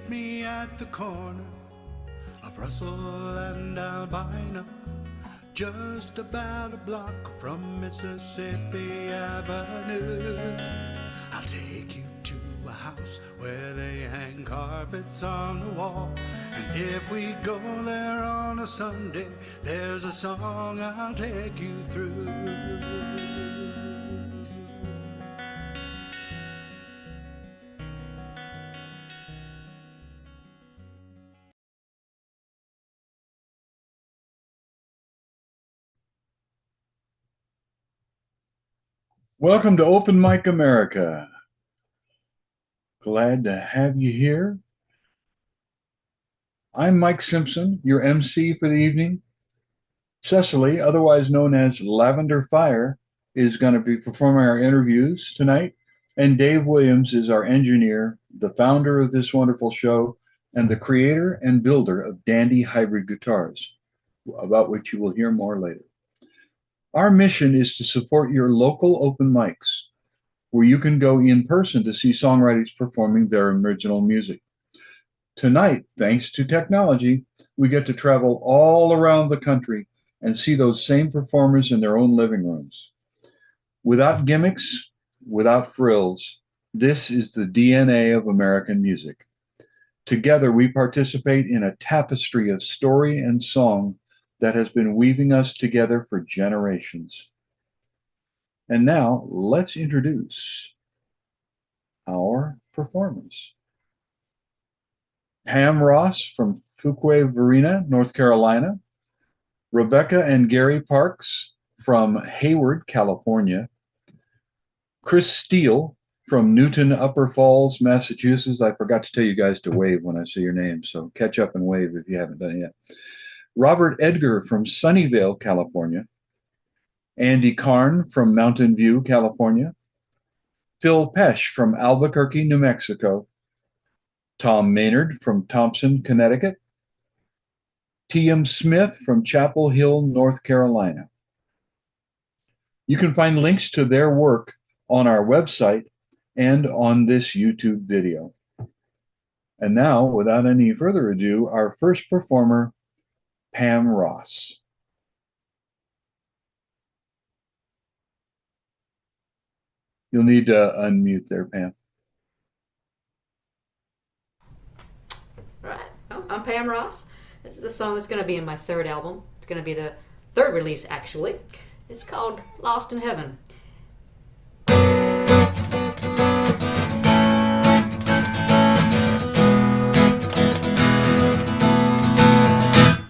meet me at the corner of Russell and Albina, just about a block from Mississippi Avenue. I'll take you to a house where they hang carpets on the wall, and if we go there on a Sunday, there's a song I'll take you through. Welcome to Open Mic America. Glad to have you here. I'm Mike Simpson, your MC for the evening. Cecily, otherwise known as Lavender Fire, is going to be performing our interviews tonight. And Dave Williams is our engineer, the founder of this wonderful show, and the creator and builder of Dandy Hybrid Guitars, about which you will hear more later. Our mission is to support your local open mics, where you can go in person to see songwriters performing their original music. Tonight, thanks to technology, we get to travel all around the country and see those same performers in their own living rooms. Without gimmicks, without frills, this is the DNA of American music. Together, we participate in a tapestry of story and song that has been weaving us together for generations. And now, let's introduce our performers. Pam Ross from Fuquay Varina, North Carolina. Rebecca and Gary Parks from Hayward, California. Chris Steele from Newton Upper Falls, Massachusetts. I forgot to tell you guys to wave when I say your name, so catch up and wave if you haven't done it yet. Robert Edgar from Sunnyvale, California. Andy Karn from Mountain View, California. Phil Pesch from Albuquerque, New Mexico. Tom Maynard from Thompson, Connecticut. Teeyum Smith from Chapel Hill, North Carolina. You can find links to their work on our website and on this YouTube video. And now, without any further ado, our first performer, Pam Ross. You'll need to unmute there, Pam. All right. I'm Pam Ross. This is a song that's going to be in my third album. It's going to be the third release, actually. It's called Lost in Heaven.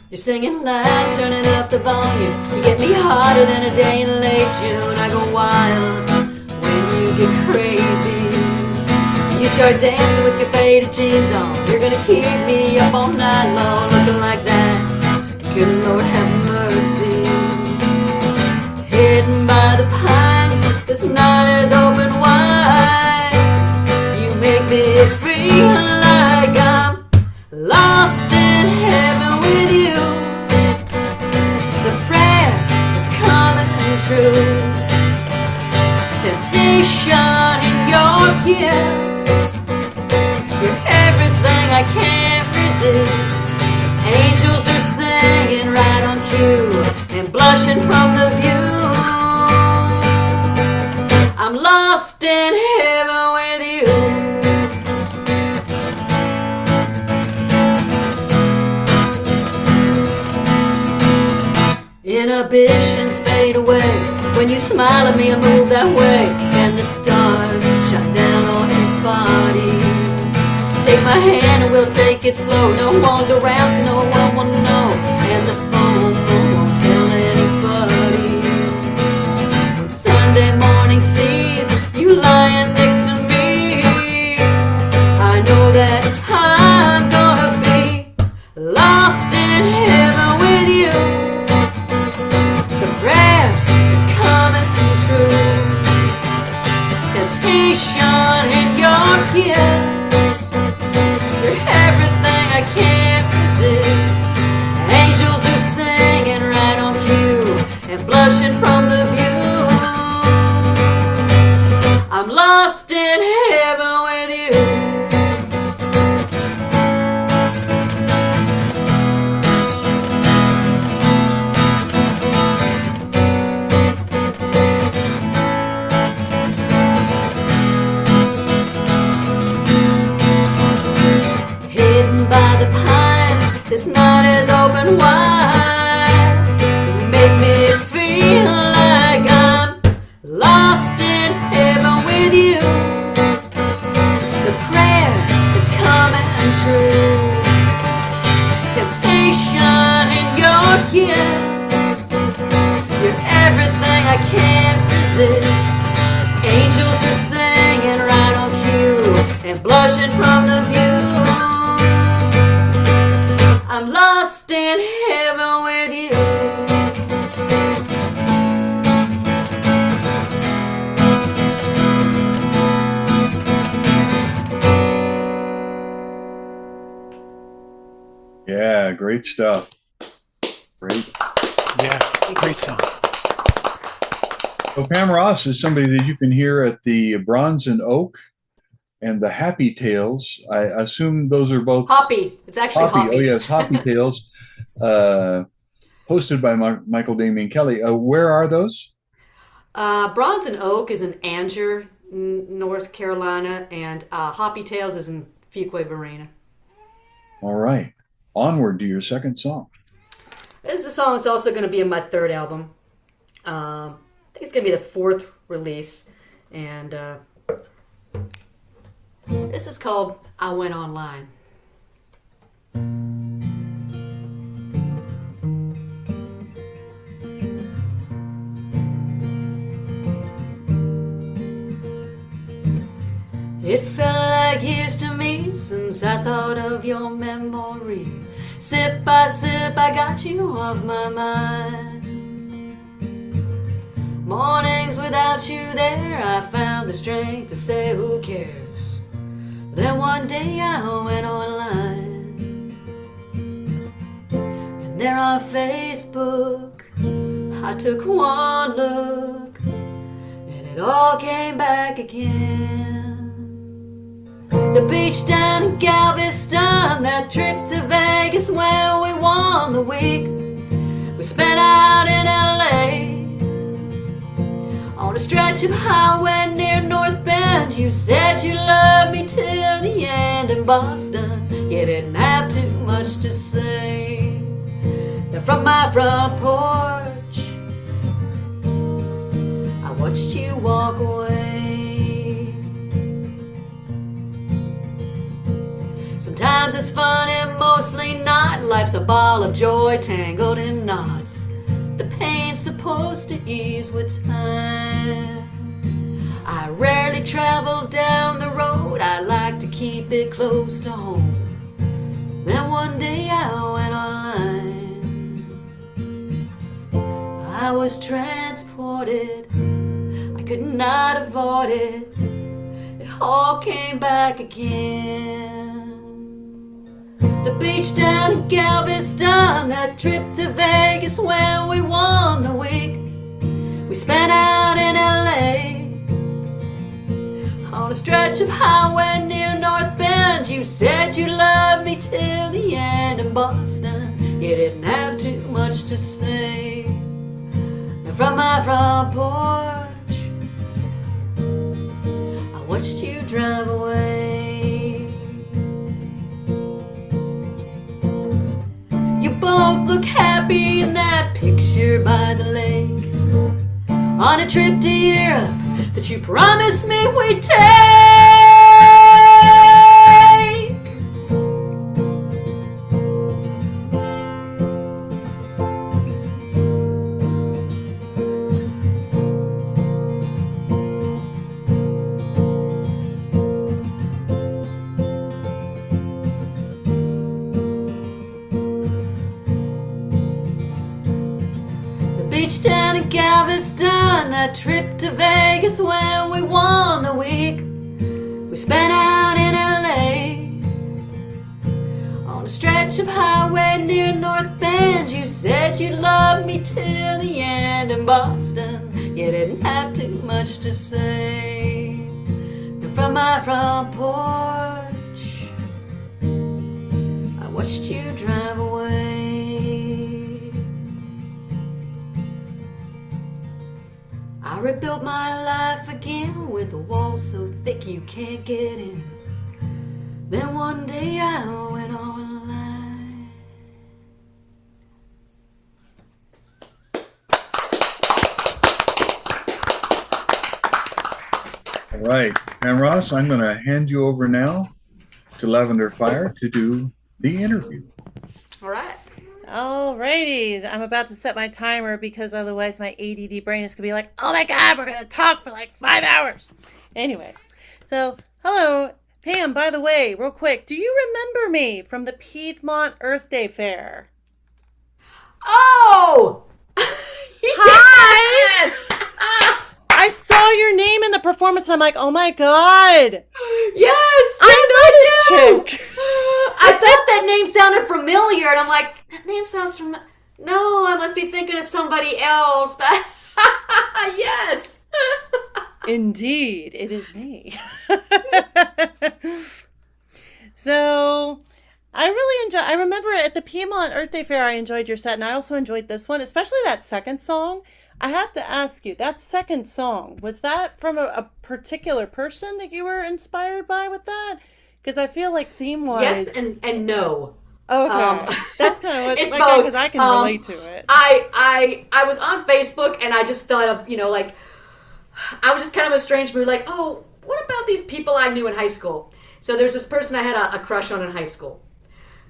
You're singing loud, turning up the volume. You get me hotter than a day in late June. I go wild when you get crazy. You start dancing with your faded jeans on. You're gonna keep me up all night long, looking like that. Good Lord have mercy. Hidden by the pines, this night is open wide. You make me feel like I'm lost in heaven with you. The prayer is coming true. Temptation in your kiss. You're everything I can't resist. Angels are singing right on cue and blushing from the view. I'm lost in heaven with you. Inhibitions fade away when you smile at me and move that way, and the stars shine down on your body. Take my hand and we'll take it slow. No one's around, so no one will know, and the phone won't tell anybody. When Sunday morning sees you lying next to me, I know that I'm gonna be lost in heaven with you. The prayer is coming true. Temptation in your kiss. You're everything I can't resist. Angels are singing right on cue and blushing from the view. I'm lost in heaven with you. I can't resist. Angels are singing right on cue and blushing from the view. I'm lost in heaven with you. Yeah, great stuff. Great. Yeah, great song. So Pam Ross is somebody that you can hear at the Bronze and Oak and the Happy Tales. I assume those are both Hoppy. It's actually Hoppy. Oh yes, Happy Tales, hosted by Michael Damian Kelly. Where are those? Bronze and Oak is in Anger, North Carolina, and Hoppy Tales is in Fuquay Varina. All right. Onward to your second song. This is a song that's also going to be in my third album. I think it's going to be the fourth release. And this is called I Went Online. It felt like years to me since I thought of your memory. Sip by sip, I got you off my mind. Mornings without you there, I found the strength to say who cares. Then one day I went online, and there on Facebook I took one look, and it all came back again. The beach down in Galveston, that trip to Vegas when we won the week. We spent out in LA on a stretch of highway near North Bend. You said you loved me till the end in Boston. You didn't have too much to say. And from my front porch I watched you walk away. Sometimes it's fun and mostly not. Life's a ball of joy tangled in knots. The pain's supposed to ease with time. I rarely travel down the road. I like to keep it close to home. Then one day I went online. I was transported. I could not avoid it. It all came back again. The beach down in Galveston, that trip to Vegas when we won the week. We spent out in LA on a stretch of highway near North Bend. You said you loved me till the end in Boston. You didn't have too much to say. And from my front porch I watched you drive away. Both look happy in that picture by the lake, on a trip to Europe that you promised me we'd take. Beach down in Galveston, that trip to Vegas when we won the week. We spent out in LA on a stretch of highway near North Bend. You said you loved me till the end in Boston. You didn't have too much to say. And from my front porch I watched you drive away. I rebuilt my life again with a wall so thick you can't get in. Then one day I went online. All right, Pam Ross, I'm going to hand you over now to Lavender Fire to do the interview. All right. Alrighty, I'm about to set my timer because otherwise my ADD brain is gonna be like, "Oh my God, we're gonna talk for like 5 hours." Anyway, so hello, Pam. By the way, real quick, do you remember me from the Piedmont Earth Day Fair? Oh! Hi! Yes! I saw your name in the performance and I'm like, "Oh my God, Yes! I Yes, know this I do! chick." I thought that name sounded familiar, and I'm like, that name sounds from. No, I must be thinking of somebody else. But yes. Indeed, it is me. So, I really enjoy. I remember at the Piedmont Earth Day Fair, I enjoyed your set, and I also enjoyed this one, especially that second song. I have to ask you, that second song, was that from a particular person that you were inspired by with that? Because I feel like theme-wise, Yes and no. okay, that's kind of what It's like both. because I can relate to it. I was on Facebook and I just thought of, like, I was just kind of in a strange mood, like, oh, what about these people I knew in high school? So there's this person I had a crush on in high school.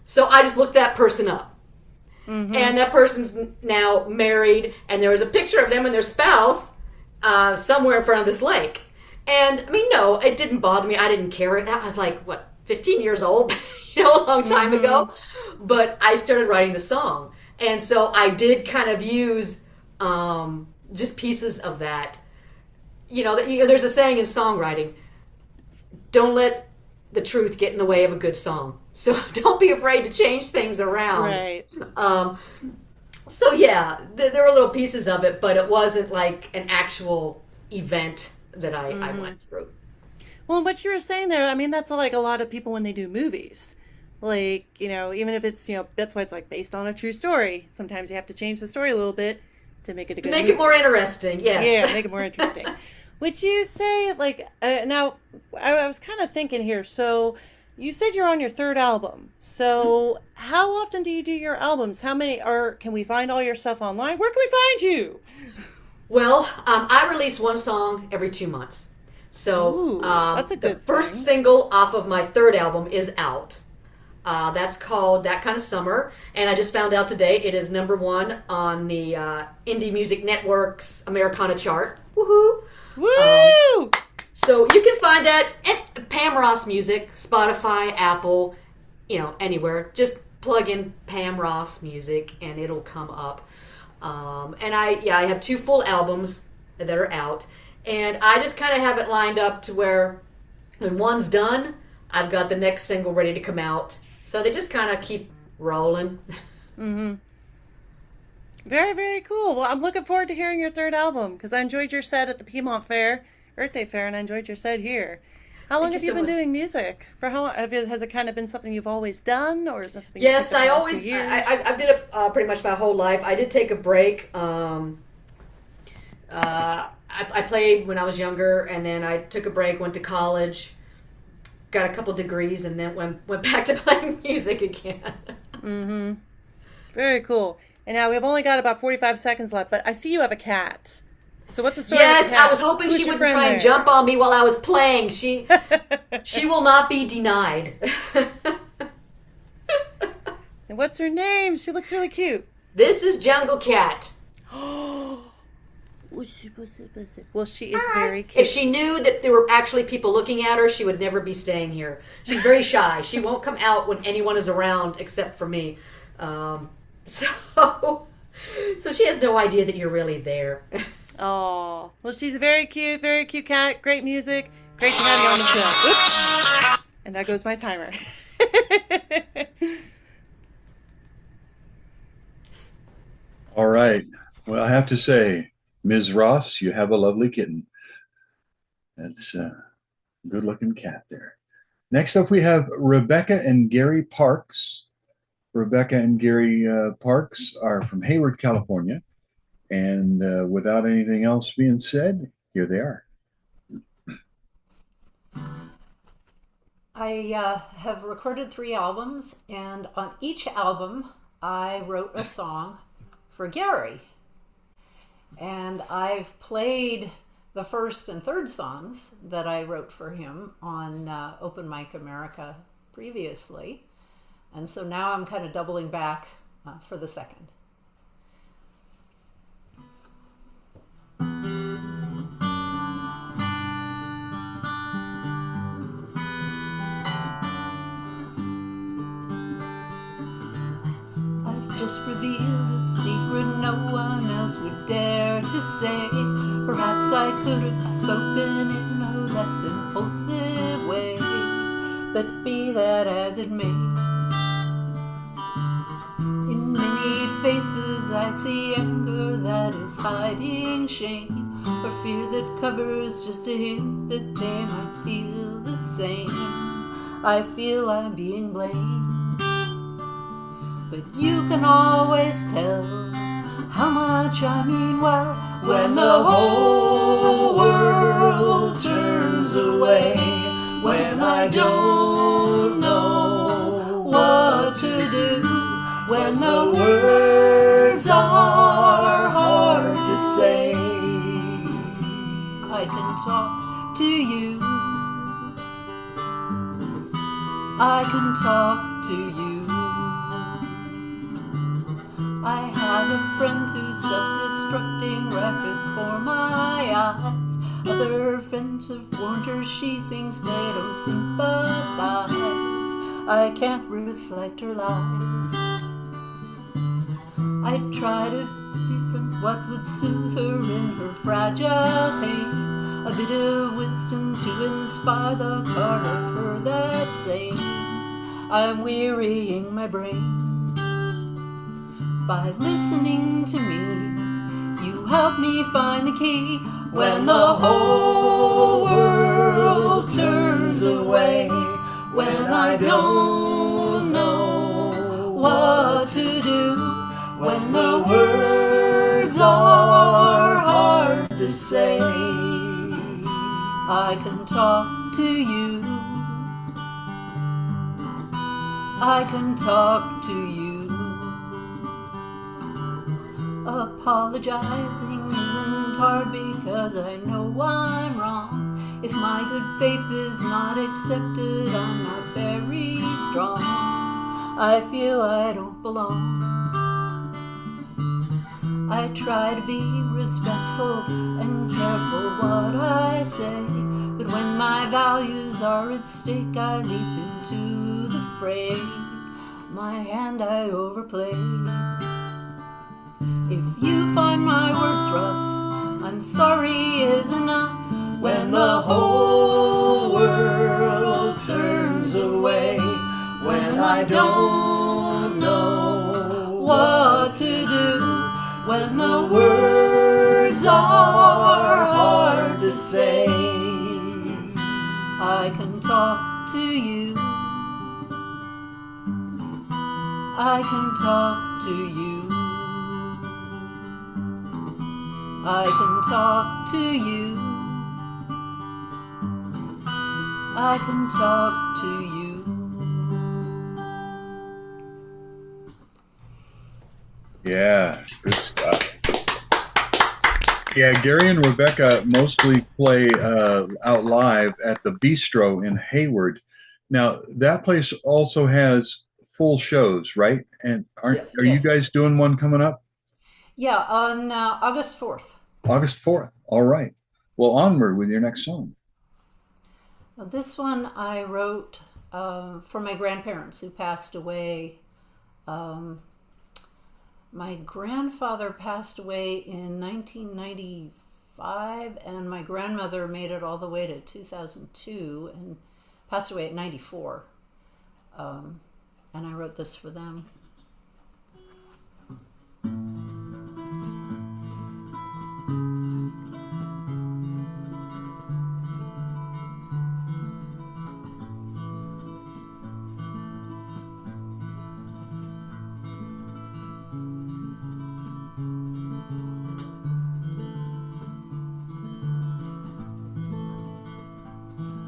So I just looked that person up. And that person's now married, and there was a picture of them and their spouse somewhere in front of this lake. And I mean, no, it didn't bother me. I didn't care. That was like, what, 15 years old, a long time ago. But I started writing the song. And so I did kind of use just pieces of that. There's a saying in songwriting, don't let the truth get in the way of a good song. So don't be afraid to change things around. Right. So yeah, there were little pieces of it, but it wasn't like an actual event that I went through. Well, what you were saying there, I mean, that's like a lot of people when they do movies. Like, even if it's, that's why it's like based on a true story. Sometimes you have to change the story a little bit to make it a good Make movie. it more interesting, yes. Yeah, make it more interesting. Would you say, like, now, I was kind of thinking here, so you said you're on your third album. So how often do you do your albums? How many can we find all your stuff online? Where can we find you? Well, I release one song every 2 months. So Ooh, that's a good the first thing. single off of my third album is out. That's called That Kind of Summer. And I just found out today it is #1 on the Indie Music Network's Americana chart. Woohoo! Woo! So you can find that at Pam Ross Music, Spotify, Apple, anywhere. Just plug in Pam Ross Music and it'll come up. And I have 2 full albums that are out. And I just kind of have it lined up to where when one's done, I've got the next single ready to come out. So they just kind of keep rolling. Very, very cool. Well, I'm looking forward to hearing your third album because I enjoyed your set at the Piedmont Fair, Earth Day Fair, and I enjoyed your set here. How long Thank have you you so been much. doing music? For how long? Has it kind of been something you've always done, or is that something Yes, you've I picked up the last always few years? I did it pretty much my whole life. I did take a break. I played when I was younger, and then I took a break, went to college, got a couple degrees, and then went back to playing music again. Very cool. And now we've only got about 45 seconds left, but I see you have a cat. So what's the story with Yes, the cat? I was hoping Who's she your wouldn't friend try and there? jump on me while I was playing. She will not be denied. And what's her name? She looks really cute. This is Jungle Cat. Well, she is very cute. If she knew that there were actually people looking at her, she would never be staying here. She's very shy. She won't come out when anyone is around except for me. So she has no idea that you're really there. Oh, well, she's a very cute cat. Great music. Great to have you on the show. Oops. And that goes my timer. All right. Well, I have to say, Ms. Ross, you have a lovely kitten. That's a good-looking cat there. Next up, we have Rebecca and Gary Parks. Rebecca and Gary Parks are from Hayward, California. And without anything else being said, here they are. I have recorded 3 albums, and on each album, I wrote a song for Gary. And I've played the first and third songs that I wrote for him on Open Mic America previously. And so now I'm kind of doubling back for the second. I've just revealed a secret no one else would dare to say. Perhaps I could have spoken in a less impulsive way, but be that as it may, in many faces I see anger that is hiding shame, or fear that covers just a hint that they might feel the same. I feel I'm being blamed, but you can always tell how much I mean well when the whole world turns away, when I don't know what to do, when the words are hard to say. I can talk to you, I can talk to you. I have a friend who's self-destructing right before my eyes. Other friends have warned her she thinks they don't sympathize. I can't reflect her lies. I try to different what would soothe her in her fragile pain. A bit of wisdom to inspire the part of her that's sane. I'm wearying my brain. By listening to me, you help me find the key. When the whole world turns away, when I don't know what to do, when the words are hard to say, I can talk to you, I can talk to you. Apologizing isn't hard because I know I'm wrong. If my good faith is not accepted, I'm not very strong. I feel I don't belong. I try to be respectful and careful what I say, but when my values are at stake, I leap into the fray. My hand I overplay. If you find my words rough, I'm sorry is enough. When the whole world turns away, when I don't know what to do, when the words are hard to say, I can talk to you, I can talk to you, I can talk to you, I can talk to you. Yeah, good stuff. Yeah, Gary and Rebecca mostly play out live at the Bistro in Hayward. Now, that place also has full shows, right? And are you Yes. guys doing one coming up? Yeah, on August 4th. August 4th. All right. Well, onward with your next song. This one I wrote for my grandparents who passed away. My grandfather passed away in 1995, and my grandmother made it all the way to 2002 and passed away at 94. And I wrote this for them.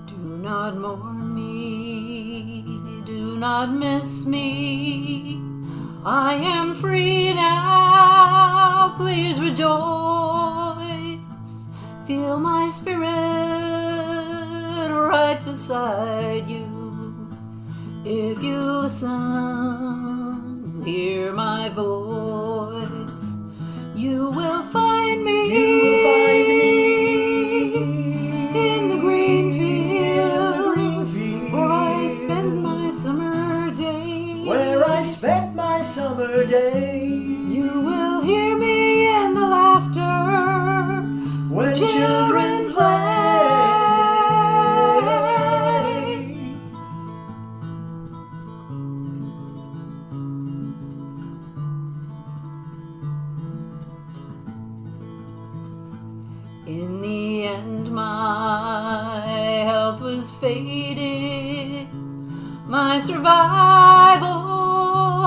Do not mourn me, do not miss me. I am free now, please rejoice. Feel my spirit right beside you. If you listen, hear my voice, you will find me. You will find me in the green fields, where I fields, spend my summer days. where I spent my summer days. You will hear me in the laughter When children play. In the end, my health was faded, my survival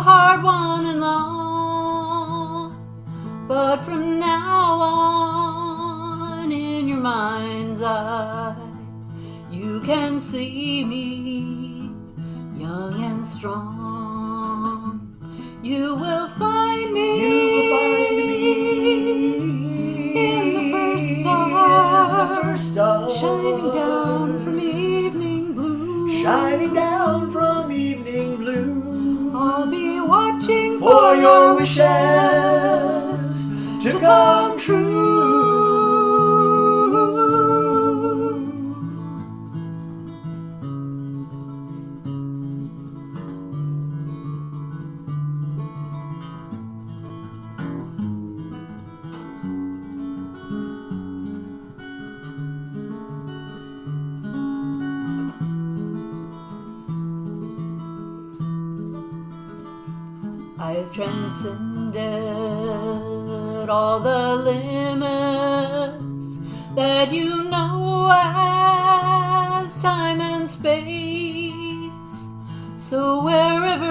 hard won and long. But from now on, in your mind's eye, you can see me young and strong. You will find me. You will find me in the first star, shining down from evening blue. shining down from evening blue. I'll be watching For your wishes to come true. I've transcended all the limits that you know as time and space. So wherever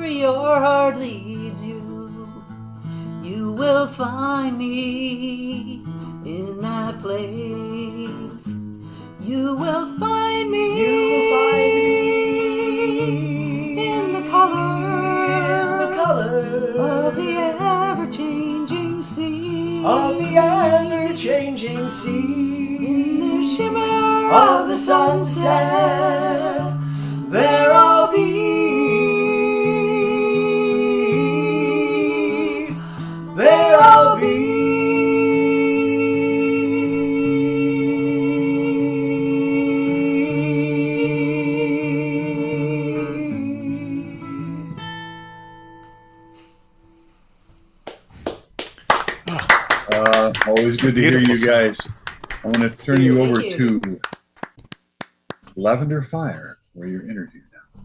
your heart leads you, you will find me in that place. You will find me. You will find me in the color of the ever-changing sea, of the ever-changing sea, in the shimmer of the sunset. There I'll be. There I'll be. Always good to hear Beautiful you guys. I want to turn you Thank over you. to Lavender Fire, where you're interviewed now.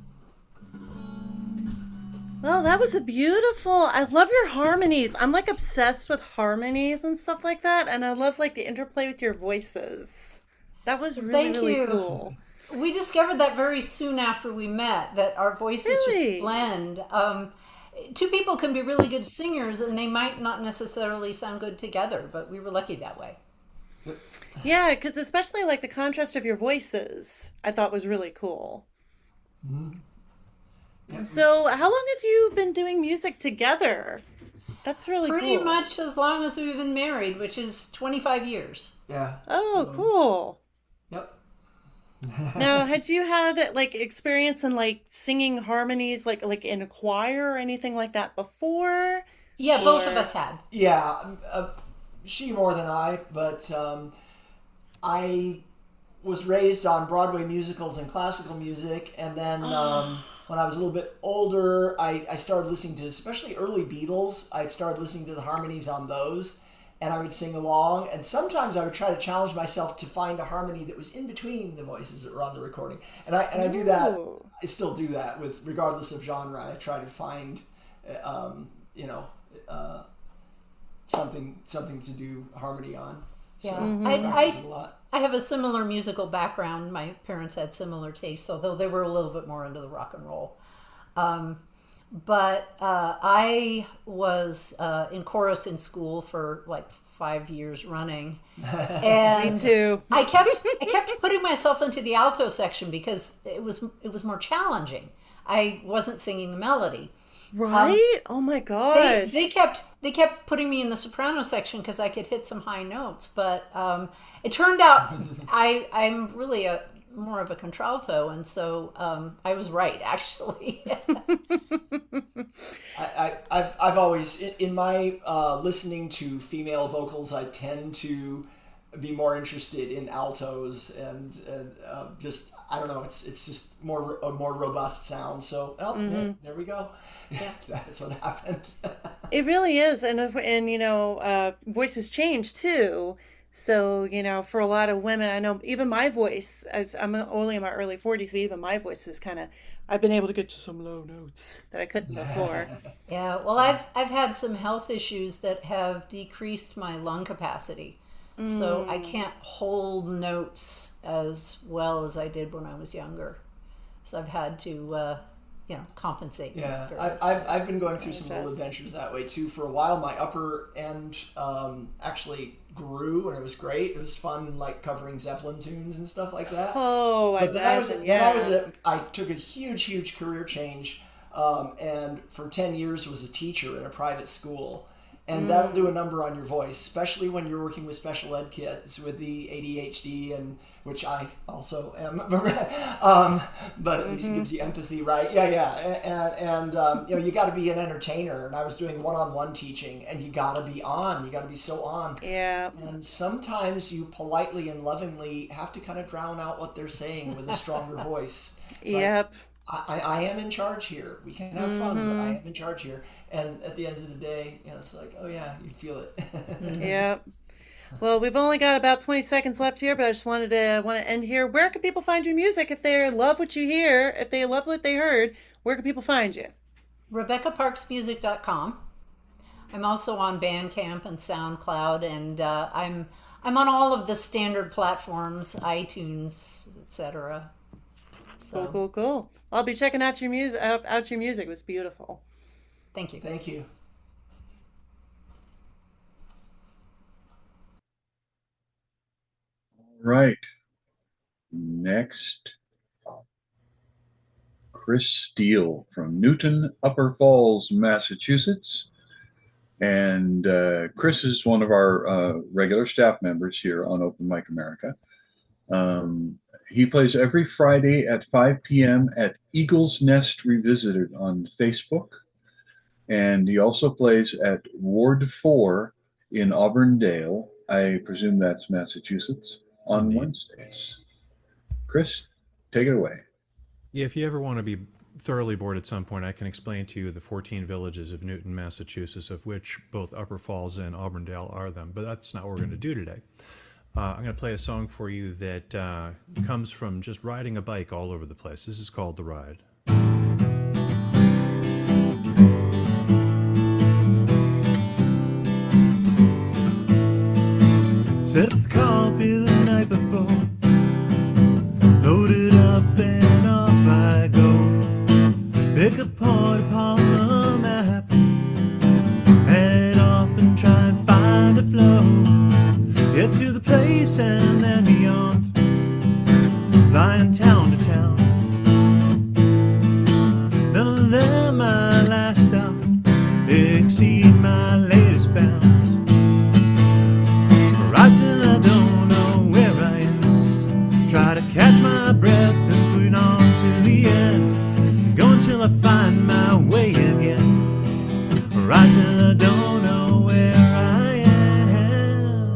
Well, that was a beautiful. I love your harmonies. I'm like obsessed with harmonies and stuff like that, and I love like the interplay with your voices. That was really Thank really you. cool. We discovered that very soon after we met, that our voices Really? just blend. Two people can be really good singers, and they might not necessarily sound good together, but we were lucky that way. Yeah, because especially like the contrast of your voices, I thought was really cool. So, how long have you been doing music together? That's really Pretty cool. much as long as we've been married, which is 25 years. Yeah. Oh, so- cool. Yep. Now, had you had like experience in like singing harmonies, like in a choir or anything like that before? Yeah, both of Or- us had. Yeah, she more than I, but I was raised on Broadway musicals and classical music, and then when I was a little bit older, I started listening to, especially early Beatles. I started listening to the harmonies on those, and I would sing along, and sometimes I would try to challenge myself to find a harmony that was in between the voices that were on the recording, and I do that. Ooh. I still do that with regardless of genre. I try to find, something to do harmony on. So Yeah. I practice it a lot. I have a similar musical background. My parents had similar tastes, although they were a little bit more into the rock and roll. But I was in chorus in school for like 5 years running, and Me too. I kept putting myself into the alto section because it was more challenging. I wasn't singing the melody. Right? Oh my gosh. They kept putting me in the soprano section because I could hit some high notes, but it turned out I'm really a more of a contralto, and so I was right, actually. I've always in my listening to female vocals, I tend to be more interested in altos and just I don't know, it's just a more robust sound. So yeah, there we go. Yeah, that's what happened. It really is, and you know, voices change too. So you know, for a lot of women, I know even my voice, as I'm only in my early 40s, but even my voice is kind of. I've been able to get to some low notes that I couldn't before. Yeah, well, I've had some health issues that have decreased my lung capacity. So I can't hold notes as well as I did when I was younger. So I've had to, compensate. Yeah, I've been going through some little adventures that way too. For a while, my upper end actually grew, and it was great. It was fun, like covering Zeppelin tunes and stuff like that. Oh, but I took a huge career change, and for 10 years was a teacher in a private school. And that'll do a number on your voice, especially when you're working with special ed kids with the ADHD, and which I also am. But at least it gives you empathy, right? Yeah. And you got to be an entertainer. And I was doing one-on-one teaching, and you got to be on. You got to be so on. Yeah. And sometimes you politely and lovingly have to kind of drown out what they're saying with a stronger voice. Yep. I am in charge here. We can have fun, but I am in charge here. And at the end of the day, it's like, oh yeah, you feel it. Yep. Well, we've only got about 20 seconds left here, but I just want to end here. Where can people find your music if they love what you hear, if they love what they heard? Where can people find you? RebeccaParksMusic.com. I'm also on Bandcamp and SoundCloud, and I'm on all of the standard platforms, iTunes, etc. So. Cool. I'll be checking out your music. It was beautiful. Thank you. Thank you. All right. Next, Chris Steele from Newton, Upper Falls, Massachusetts. And Chris is one of our regular staff members here on Open Mic America. He plays every Friday at 5 p.m. at Eagle's Nest Revisited on Facebook. And he also plays at Ward 4 in Auburndale, I presume that's Massachusetts, on Wednesdays. Chris, take it away. Yeah, if you ever want to be thoroughly bored at some point, I can explain to you the 14 villages of Newton, Massachusetts, of which both Upper Falls and Auburndale are them. But that's not what we're going to do today. I'm going to play a song for you that comes from just riding a bike all over the place. This is called The Ride. Set up the coffee the night before, load it up and off I go. Pick a point upon the map, head off and try and find a flow. Get to the place and then beyond, flying town to town. None of them my last stop, exceed my latest bounds. Right till I don't know where I am, try to catch my breath and put it on to the end. Go until I find my way again, right till I don't know where I am.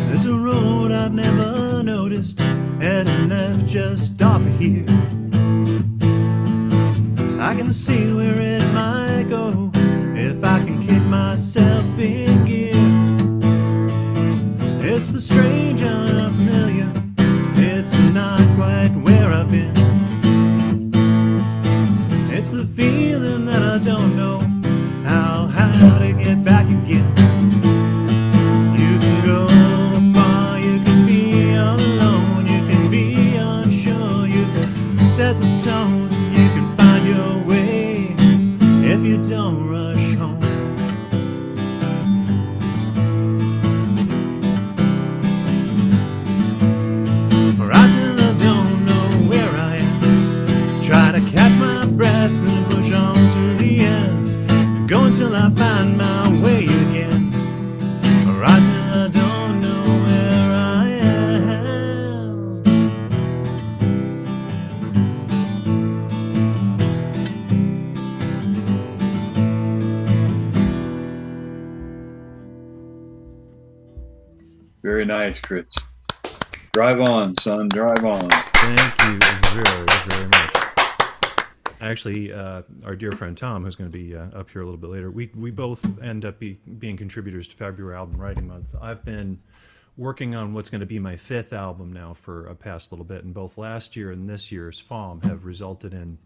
There's a road I've never noticed, heading left just off of here. I can see where it might go if I can kick myself in gear. It's the strange unfamiliar, it's not quite where I've been. It's the feeling that I don't know how to get back again. You can go far, you can be alone, you can be unsure, you can set the tone, you can find your way if you don't rush home. Right till I don't know where I am, try to catch my breath and push on to the end, go until I find my Very nice, Chris. Drive on, son. Drive on. Thank you very, very much. Actually, our dear friend Tom, who's going to be up here a little bit later, we both end up being contributors to February Album Writing Month. I've been working on what's going to be my 5th album now for a past little bit, and both last year and this year's FOM have resulted in,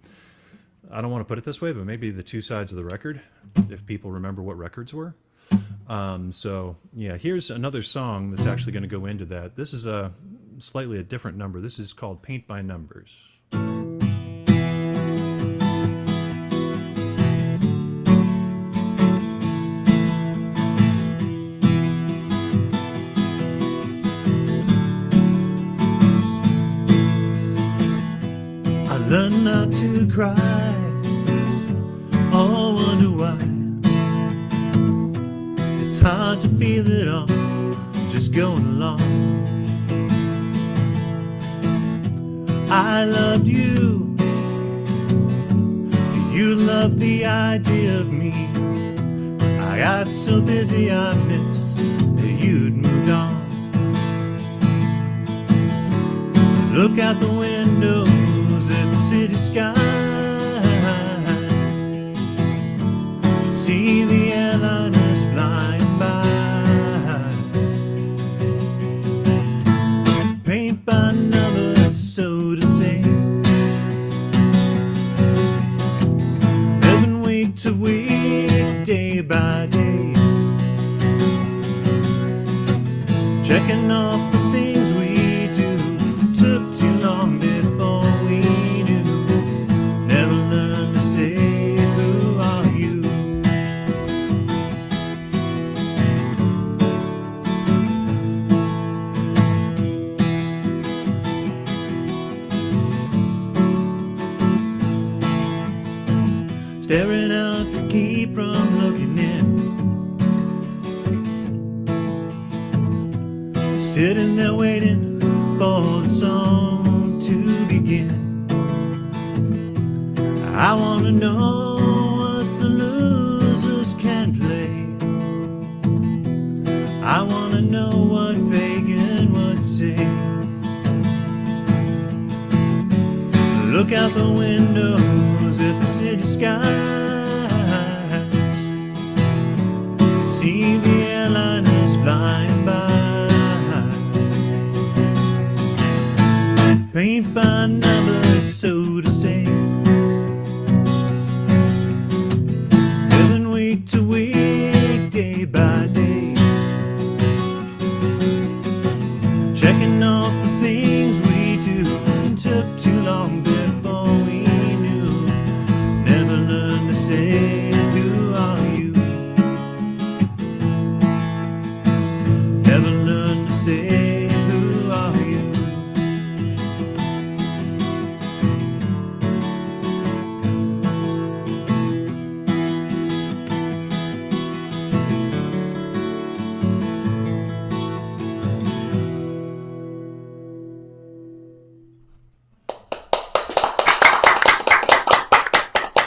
I don't want to put it this way, but maybe the 2 sides of the record, if people remember what records were. So, yeah, here's another song that's actually going to go into that. This is slightly a different number. This is called Paint by Numbers. Learn not to cry or wonder why. It's hard to feel it all, just going along. I loved you, you loved the idea of me. I got so busy I missed that you'd moved on. Look out the window at the city sky, see the airliners flying by. Paint by numbers, so to say. Living week to week, day by day, checking off the things we do. Took too long before we knew. Never learned to say, who are you? Staring out to keep from looking in. Sitting there waiting for the song to begin. I want to know what the losers can play. I want to know what Fagin would say. Look out the windows at the city sky, see the airliners flying by. Paint by numbers, so to say. Living week to week, day by day, checking off the things we do. Took too long before we knew. Never learned to say, who are you? Never learned to say, who are you?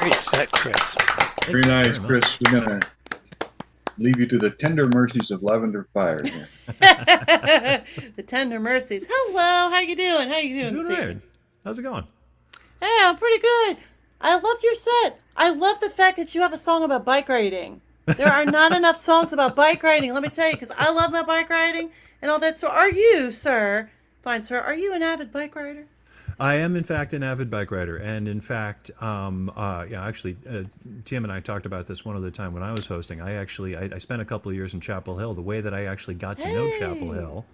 Great set, Chris. Very nice, Chris. We're going to leave you to the tender mercies of Lavender Fire here. The tender mercies. Hello, how you doing? How you doing? Doing Steve? right. How's it going? Hey, I'm pretty good. I loved your set. I love the fact that you have a song about bike riding. There are not enough songs about bike riding, let me tell you, because I love my bike riding and all that. So are you, sir, fine sir, are you an avid bike rider? I am, in fact, an avid bike rider. And, in fact, Teeyum and I talked about this one other time when I was hosting. I spent a couple of years in Chapel Hill. The way that I actually got to know Chapel Hill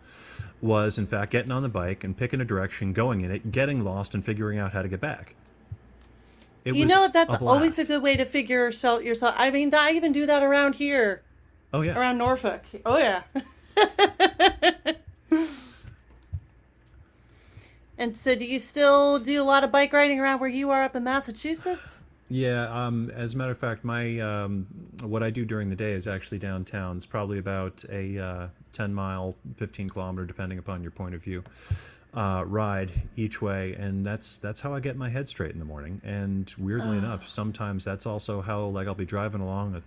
was, in fact, getting on the bike and picking a direction, going in it, getting lost, and figuring out how to get back. You know, that's always a good way to figure yourself. I mean, I even do that around here. Oh, yeah. Around Norfolk. Oh, yeah. And so do you still do a lot of bike riding around where you are up in Massachusetts? Yeah, as a matter of fact, my what I do during the day is actually downtown. It's probably about a 10-mile, 15-kilometer, depending upon your point of view, ride each way, and that's how I get my head straight in the morning. And weirdly enough, sometimes that's also how, like, I'll be riding along,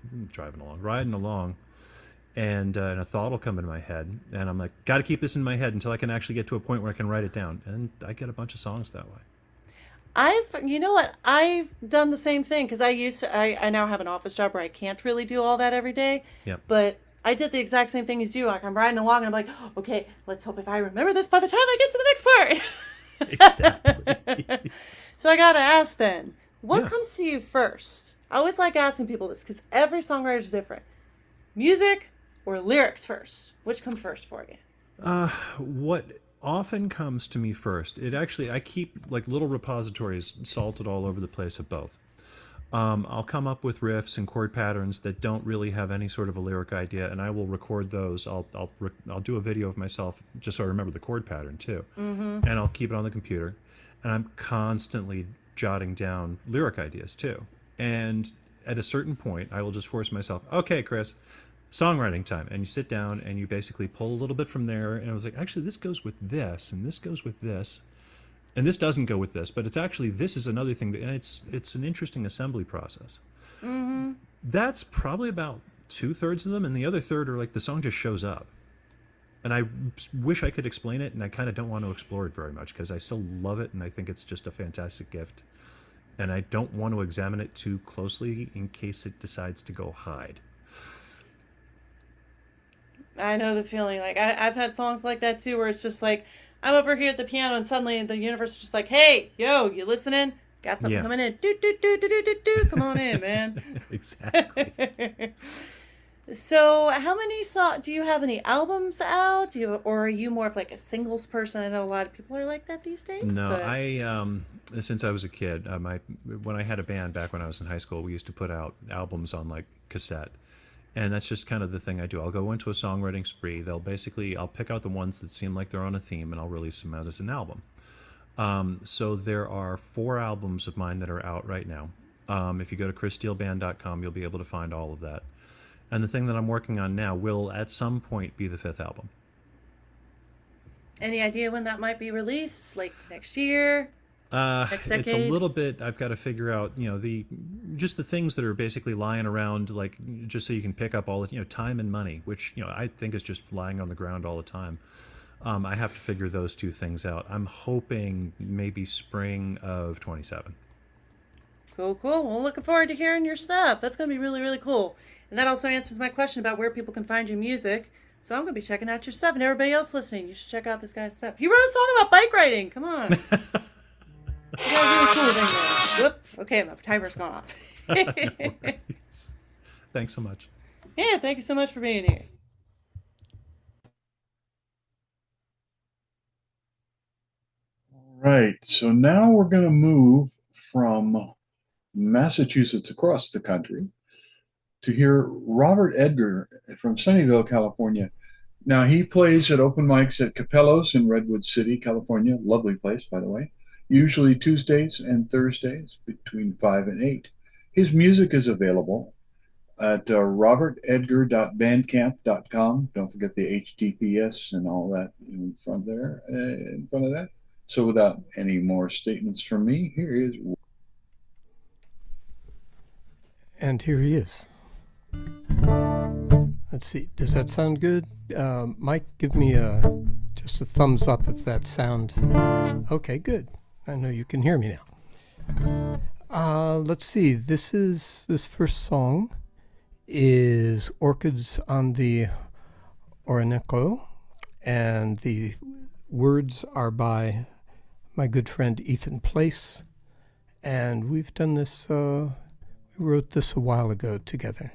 and a thought will come into my head, and I'm like, got to keep this in my head until I can actually get to a point where I can write it down, and I get a bunch of songs that way. You know what? I've done the same thing because I now have an office job where I can't really do all that every day. Yep. But I did the exact same thing as you. Like I'm riding along and I'm like, okay, let's hope if I remember this by the time I get to the next part. Exactly. So I gotta ask then, what Yeah. comes to you first? I always like asking people this because every songwriter is different. Music or lyrics first? Which come first for you? What often comes to me first, I keep like little repositories salted all over the place of both. I'll come up with riffs and chord patterns that don't really have any sort of a lyric idea, and I will record those. I'll do a video of myself just so I remember the chord pattern too, and I'll keep it on the computer, and I'm constantly jotting down lyric ideas too. And at a certain point, I will just force myself, okay, Chris, songwriting time, and you sit down and you basically pull a little bit from there, and I was like, actually, this goes with this, and this goes with this. And this doesn't go with this, but it's actually, this is another thing, and it's an interesting assembly process. Mm-hmm. That's probably about 2/3 of them, and the other third are like the song just shows up. And I wish I could explain it, and I kind of don't want to explore it very much because I still love it, and I think it's just a fantastic gift. And I don't want to examine it too closely in case it decides to go hide. I know the feeling. Like I've had songs like that too, where it's just like I'm over here at the piano, and suddenly the universe is just like, "Hey, yo, you listening? Got something coming in? Do do do do do do do. Come on in, man." Exactly. So, how many do you have any albums out? Or are you more of like a singles person? I know a lot of people are like that these days. No, but... I since I was a kid, when I had a band back when I was in high school, we used to put out albums on like cassette. And that's just kind of the thing I do. I'll go into a songwriting spree. I'll pick out the ones that seem like they're on a theme, and I'll release them out as an album. So there are 4 albums of mine that are out right now. If you go to chrissteelband.com, you'll be able to find all of that. And the thing that I'm working on now will at some point be the 5th album. Any idea when that might be released? Like next year? Next decade? It's a little bit, I've got to figure out, the things that are basically lying around, like just so you can pick up all the, time and money, which, I think is just lying on the ground all the time. I have to figure those 2 things out. I'm hoping maybe spring of 27. Cool. Well, looking forward to hearing your stuff. That's going to be really, really cool. And that also answers my question about where people can find your music. So I'm going to be checking out your stuff. And everybody else listening, you should check out this guy's stuff. He wrote a song about bike riding. Come on. You got really cool thing there. Whoop. Okay, my timer's gone off. No worries. Thanks so much. Yeah, thank you so much for being here. All right, so now we're going to move from Massachusetts across the country to hear Robert Edgar from Sunnyvale, California. Now, he plays at open mics at Capello's in Redwood City, California. Lovely place, by the way. Usually Tuesdays and Thursdays between 5 and 8. His music is available at robertedgar.bandcamp.com. Don't forget the HTTPS and all that in front of that. So without any more statements from me, here is... And here he is. Let's see. Does that sound good? Mike, give me just a thumbs up if that sound... Okay, good. I know you can hear me now. Let's see. This first song is Orchids on the Orinoco, and the words are by my good friend Ethan Place, and we've done this, we wrote this a while ago together.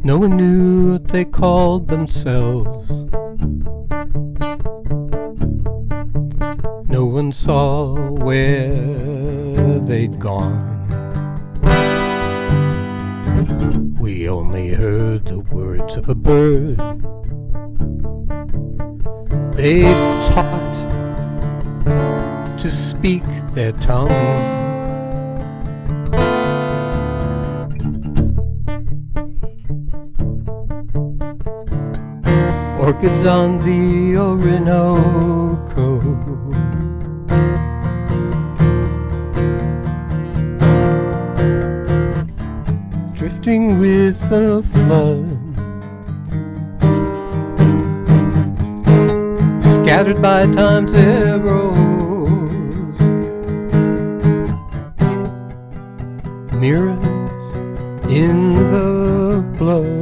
No one knew what they called themselves. No one saw where they'd gone. We only heard the words of a bird. They'd taught to speak their tongue. Orchids on the Orinoco, drifting with the flood, scattered by time's arrows, mirrors in the blood.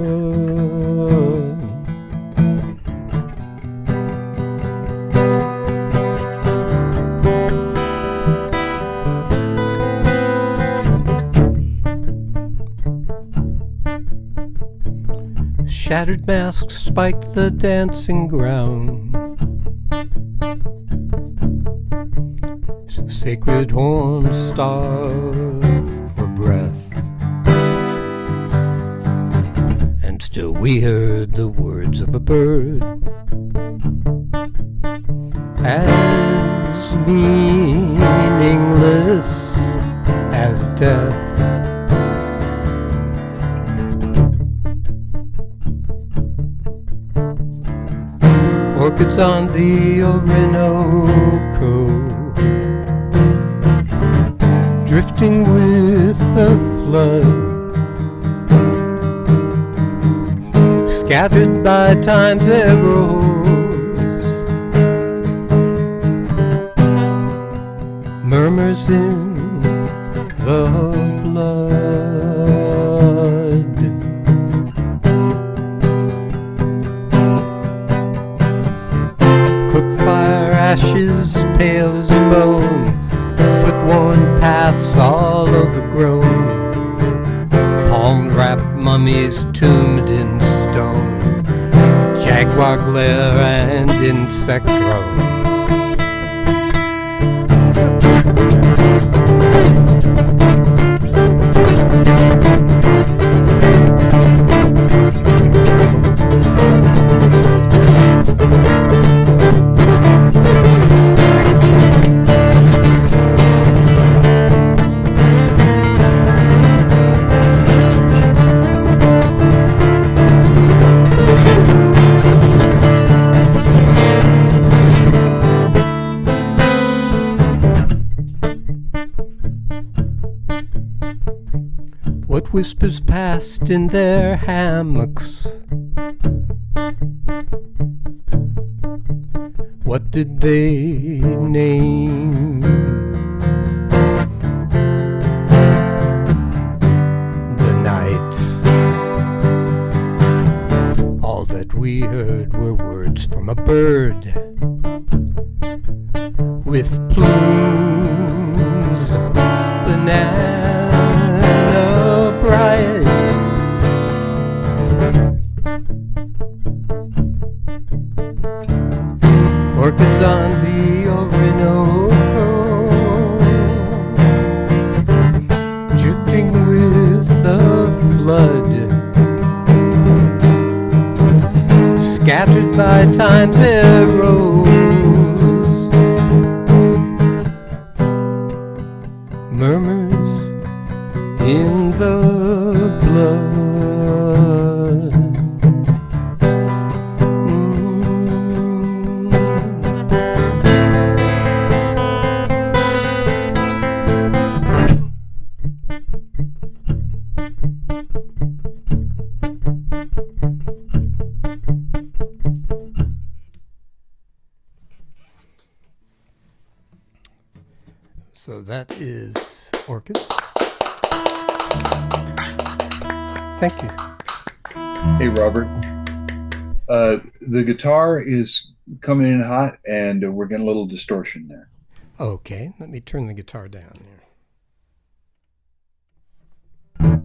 Shattered masks spike the dancing ground. Sacred horns starve for breath, and still we heard the words of a bird as meaningless as death. Orchids on the Orinoco, drifting with the flood, scattered by time's arrows, murmurs in the blood. Cooked fire ashes pale as bone, foot-worn paths all overgrown, palm-wrapped mummies tombed in stone, jaguar glare and insect drone. What whispers passed in their hammocks? What did they name? The night. All that we heard were words from a bird with plumes, banana bright. Orchids on the Orinoco, drifting with the flood, scattered by time's arrows, murmurs in the blood. So that is Orchids. Thank you. Hey, Robert. The guitar is coming in hot, and we're getting a little distortion there. Okay, let me turn the guitar down here.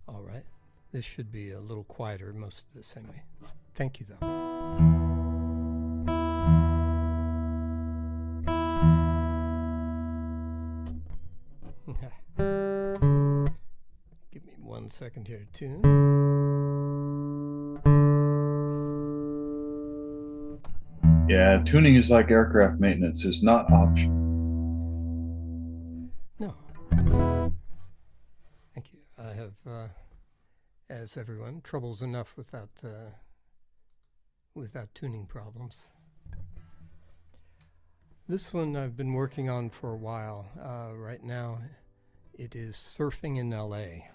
All right. This should be a little quieter most of this anyway. Thank you, though. Give me 1 second here to tune. Yeah, tuning is like aircraft maintenance. It's not optional. No. Thank you. I have, as everyone, troubles enough without tuning problems. This one I've been working on for a while. Right now, it is Surfing in LA.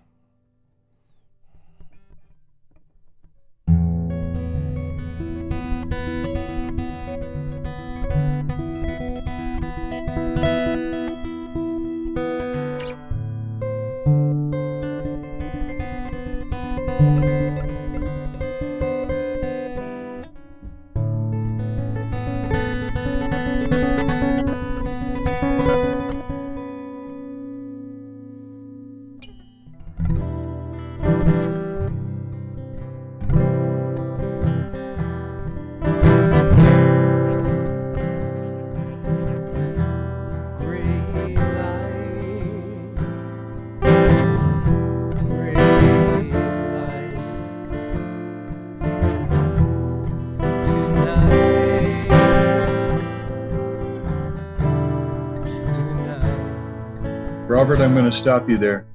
Robert, I'm going to stop you there.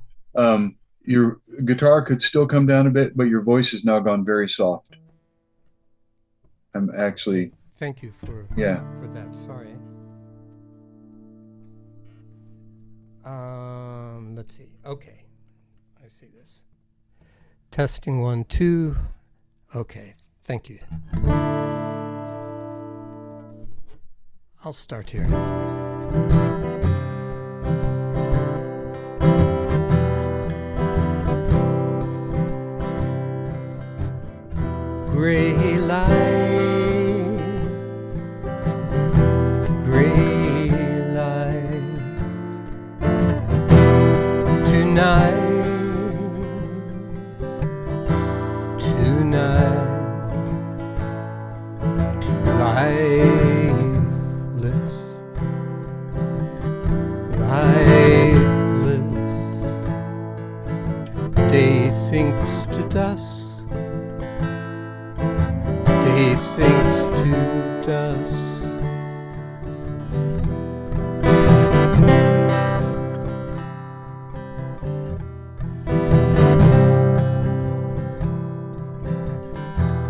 Your guitar could still come down a bit, but your voice has now gone very soft. I'm actually, Thank you for that. Sorry. Let's see. Okay, I see this. Testing 1, 2. Okay, thank you. I'll start here. Gray light, gray light, tonight, lifeless, lifeless, day sinks to dust. Day sinks to dust.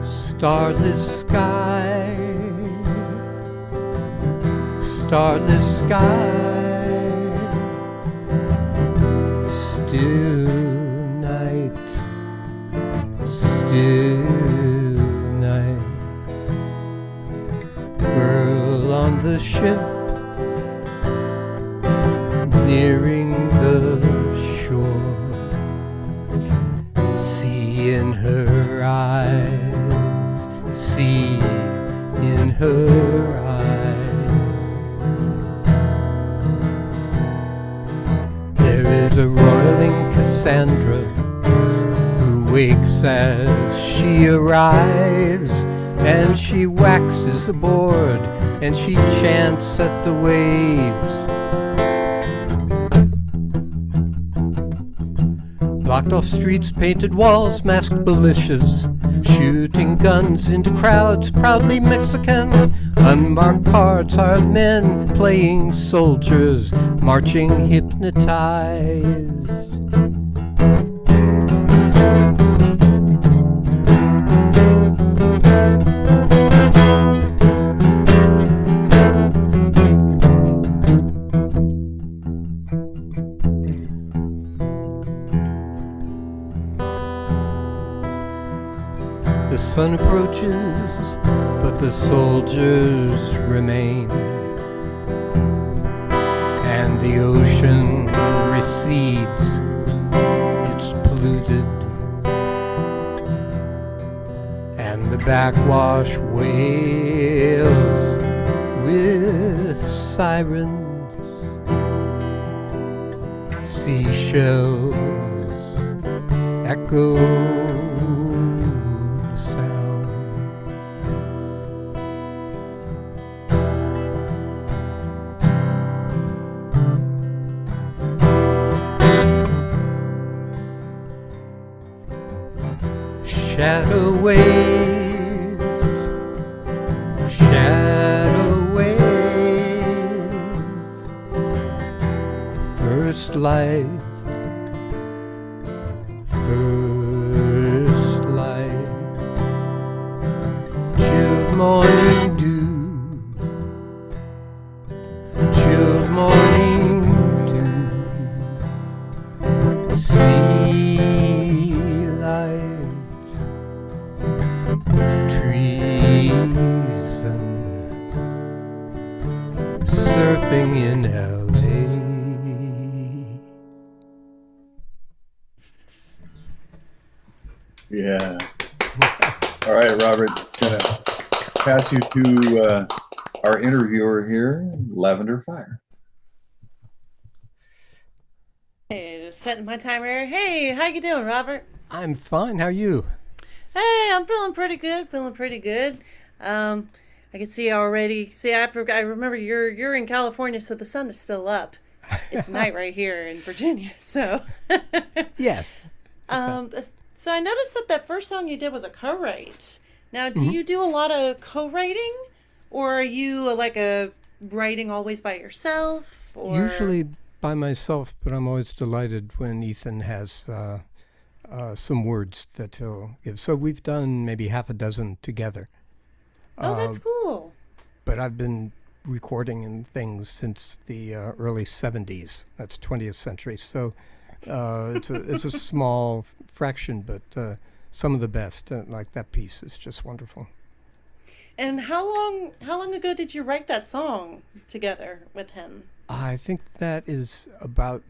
Starless sky, starless sky, still night, still night. Girl on the ship, nearing the shore. See in her eyes, see in her eyes. There is a roiling Cassandra who wakes as she arrives, and she waxes aboard, and she chants at the waves. Blocked off streets, painted walls, masked militias, shooting guns into crowds, proudly Mexican. Unmarked cards, hard men playing soldiers, marching hypnotized. The sun approaches, but the soldiers remain, and the ocean recedes, it's polluted, and the backwash wails with sirens, seashells echo the sound. Shadow waves, shadow waves, first light, first light, chilled morning dew, chilled morning dew, sea light, treason, surfing in LA. Yeah. All right, Robert. Gonna pass you to our interviewer here, Lavender Fire. Hey, just setting my timer. Hey, how you doing, Robert? I'm fine. How are you? Hey, I'm feeling pretty good. Feeling pretty good. I can see already. See, I remember you're in California, so the sun is still up. It's night right here in Virginia. So. Yes. So I noticed that first song you did was a co-write. Now, do you do a lot of co-writing, or are you like a writing always by yourself? Or? Usually by myself, but I'm always delighted when Ethan has some words that he'll give. So we've done maybe half a dozen together. Oh, that's cool. But I've been recording and things since the early 70s. That's 20th century. So it's a small fraction, but some of the best. Like that piece is just wonderful. And how long ago did you write that song together with him? I think that is about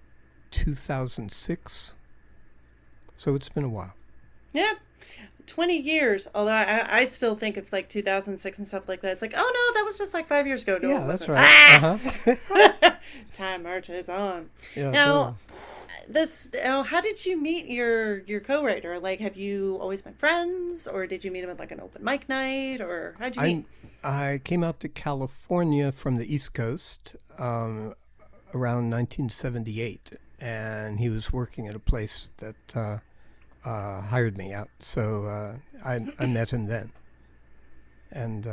2006. So it's been a while. Yeah. 20 years, although I still think of like 2006 and stuff like that. It's like, oh no, that was just like 5 years ago. No, Yeah, that's right. Ah! Time marches on. Yeah, Now, how did you meet your co-writer? Like, have you always been friends, or did you meet him at like an open mic night, or how'd you meet? I came out to California from the East Coast around 1978, and he was working at a place that hired me out. So I met him then, and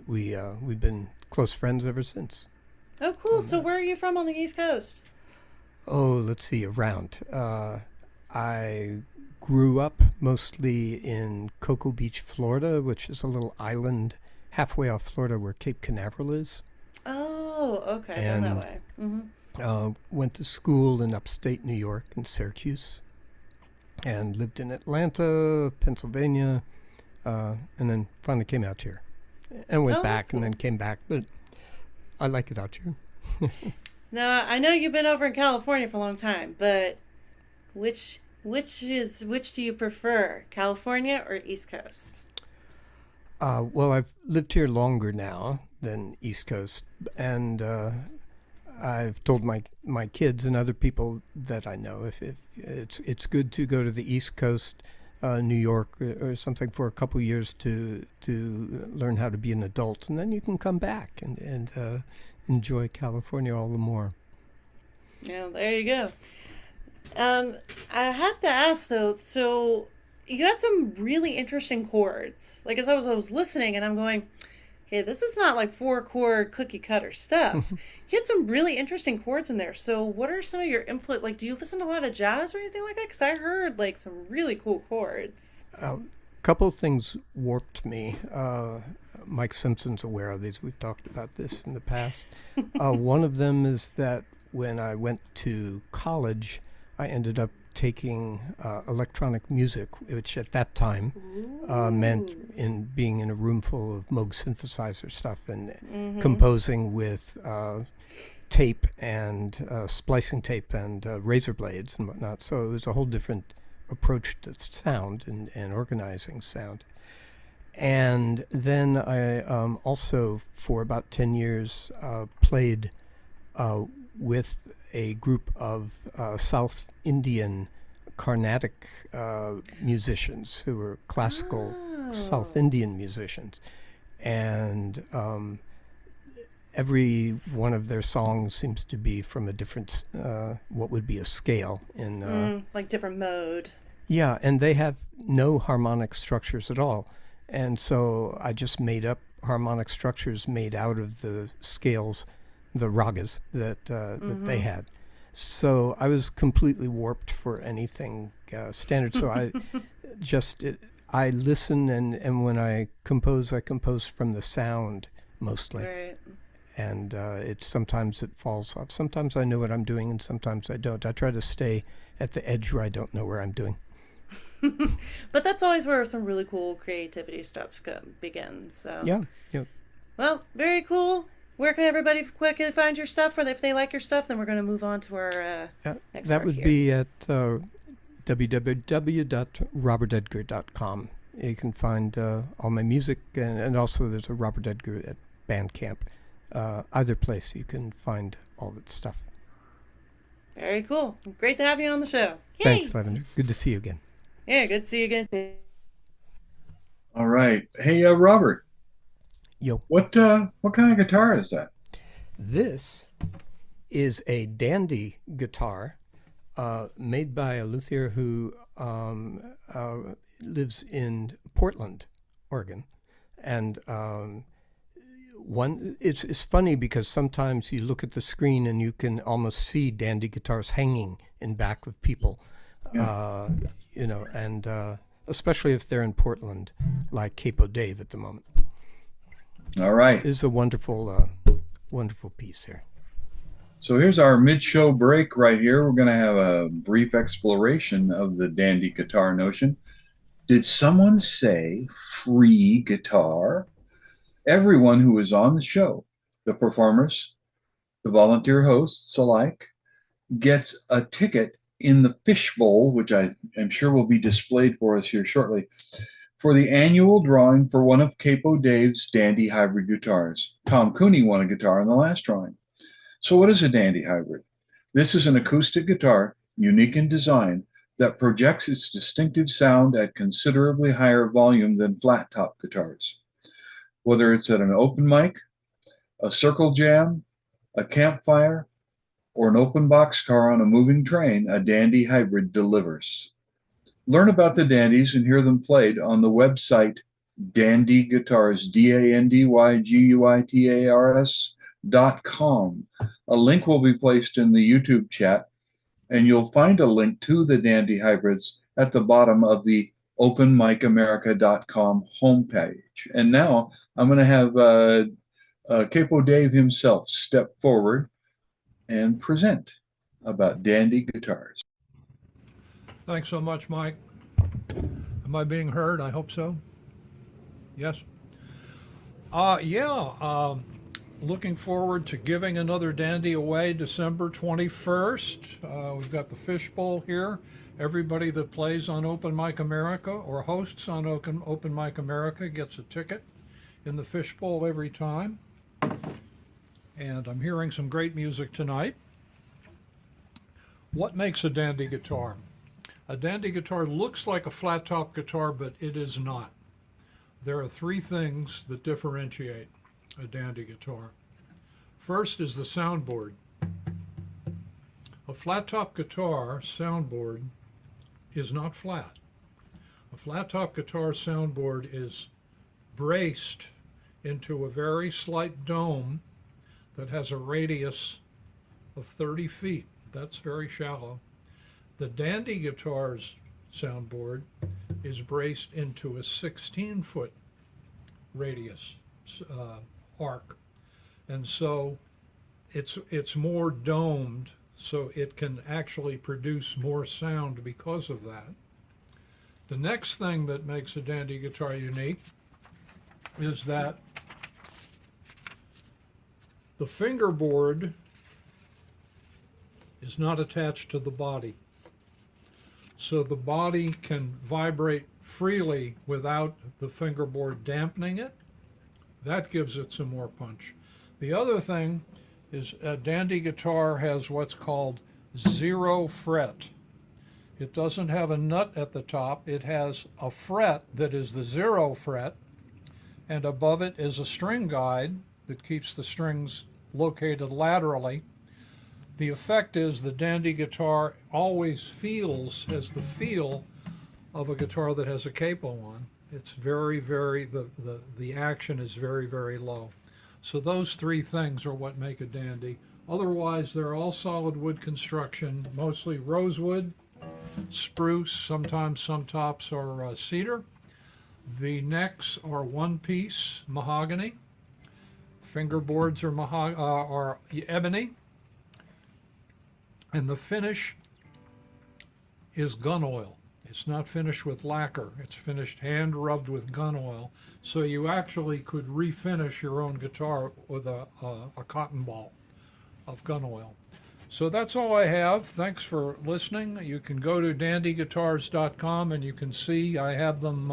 we've been close friends ever since. Oh, cool. So where are you from on the East Coast? Oh, let's see, around. I grew up mostly in Cocoa Beach, Florida, which is a little island halfway off Florida where Cape Canaveral is. Oh, okay. And that way. Mm-hmm. Went to school in upstate New York in Syracuse, and lived in Atlanta, Pennsylvania, and then finally came out here. And went back and then came back, but I like it out here. Now, I know you've been over in California for a long time, but which do you prefer, California or East Coast? Well, I've lived here longer now than East Coast, and I've told my kids and other people that I know if it's good to go to the East Coast, New York or something for a couple years to learn how to be an adult, and then you can come back and enjoy California all the more. Yeah, there you go. I have to ask though, so you had some really interesting chords. Like as I was listening, and I'm going, okay, this is not like 4-chord cookie cutter stuff. You had some really interesting chords in there. So what are some of your influence? Like, do you listen to a lot of jazz or anything like that? Because I heard like some really cool chords. A couple of things warped me. Mike Simpson's aware of these. We've talked about this in the past. One of them is that when I went to college, I ended up taking electronic music, which at that time meant in being in a room full of Moog synthesizer stuff and composing with tape and splicing tape and razor blades and whatnot. So it was a whole different approach to sound and organizing sound. And then I also, for about 10 years, played with a group of South Indian Carnatic musicians who were classical South Indian musicians. And every one of their songs seems to be from a different, what would be a scale. Like different mode. Yeah, and they have no harmonic structures at all. And so I just made up harmonic structures made out of the scales, the ragas that they had. So I was completely warped for anything standard. So I listen, and when I compose from the sound mostly. Right. And sometimes it falls off. Sometimes I know what I'm doing, and sometimes I don't. I try to stay at the edge where I don't know where I'm doing. But that's always where some really cool creativity stuff begins. So yeah. Well, very cool. Where can everybody quickly find your stuff? Or if they like your stuff, then we're going to move on to our next that part would here. be at www.robertedgar.com. You can find all my music, and also there's a Robert Edgar at Bandcamp. Either place you can find all that stuff. Very cool. Great to have you on the show. Yay! Thanks, Lavender. Good to see you again. Yeah, good to see you again. All right. Hey, Robert. Yo. What kind of guitar is that? This is a Dandy guitar made by a luthier who lives in Portland, Oregon. And It's funny because sometimes you look at the screen and you can almost see dandy guitars hanging in back of people, and especially if they're in Portland, like Capo Dave at the moment. All right. It's a wonderful, wonderful piece here. So here's our mid-show break right here. We're going to have a brief exploration of the dandy guitar notion. Did someone say free guitar? Everyone who is on the show, the performers, the volunteer hosts alike, gets a ticket in the fishbowl, which I am sure will be displayed for us here shortly, for the annual drawing for one of Capo Dave's dandy hybrid guitars. Tom Cooney won a guitar in the last drawing. So what is a dandy hybrid? This is an acoustic guitar, unique in design, that projects its distinctive sound at considerably higher volume than flat-top guitars. Whether it's at an open mic, a circle jam, a campfire, or an open boxcar on a moving train, a dandy hybrid delivers. Learn about the dandies and hear them played on the website Dandy Guitars, DandyGuitars.com. A link will be placed in the YouTube chat, and you'll find a link to the dandy hybrids at the bottom of the openmicamerica.com homepage. And now I'm going to have Capo Dave himself step forward and present about dandy guitars. Thanks so much, Mike. Am I being heard? I hope so. Yes. Looking forward to giving another dandy away December 21st. We've got the fishbowl here. Everybody that plays on Open Mic America or hosts on Open Mic America gets a ticket in the fishbowl every time. And I'm hearing some great music tonight. What makes a dandy guitar? A dandy guitar looks like a flat top guitar, but it is not. There are three things that differentiate a dandy guitar. First is the soundboard. A flat top guitar soundboard is not flat. A flat top guitar soundboard is braced into a very slight dome that has a radius of 30 feet. That's very shallow. The dandy guitar's soundboard is braced into a 16-foot radius arc. And so it's more domed, so it can actually produce more sound because of that. The next thing that makes a dandy guitar unique is that the fingerboard is not attached to the body. So the body can vibrate freely without the fingerboard dampening it. That gives it some more punch. The other thing is a dandy guitar has what's called 0 fret. It doesn't have a nut at the top. It has a fret that is the 0 fret, and above it is a string guide that keeps the strings located laterally. The effect is the dandy guitar always has the feel of a guitar that has a capo on. It's very, the action is very, very low. So those three things are what make a dandy. Otherwise, they're all solid wood construction, mostly rosewood, spruce, sometimes some tops are cedar. The necks are one-piece mahogany. Fingerboards are ebony. And the finish is gun oil. It's not finished with lacquer. It's finished hand rubbed with gun oil. So you actually could refinish your own guitar with a cotton ball of gun oil. So that's all I have. Thanks for listening. You can go to dandyguitars.com and you can see I have them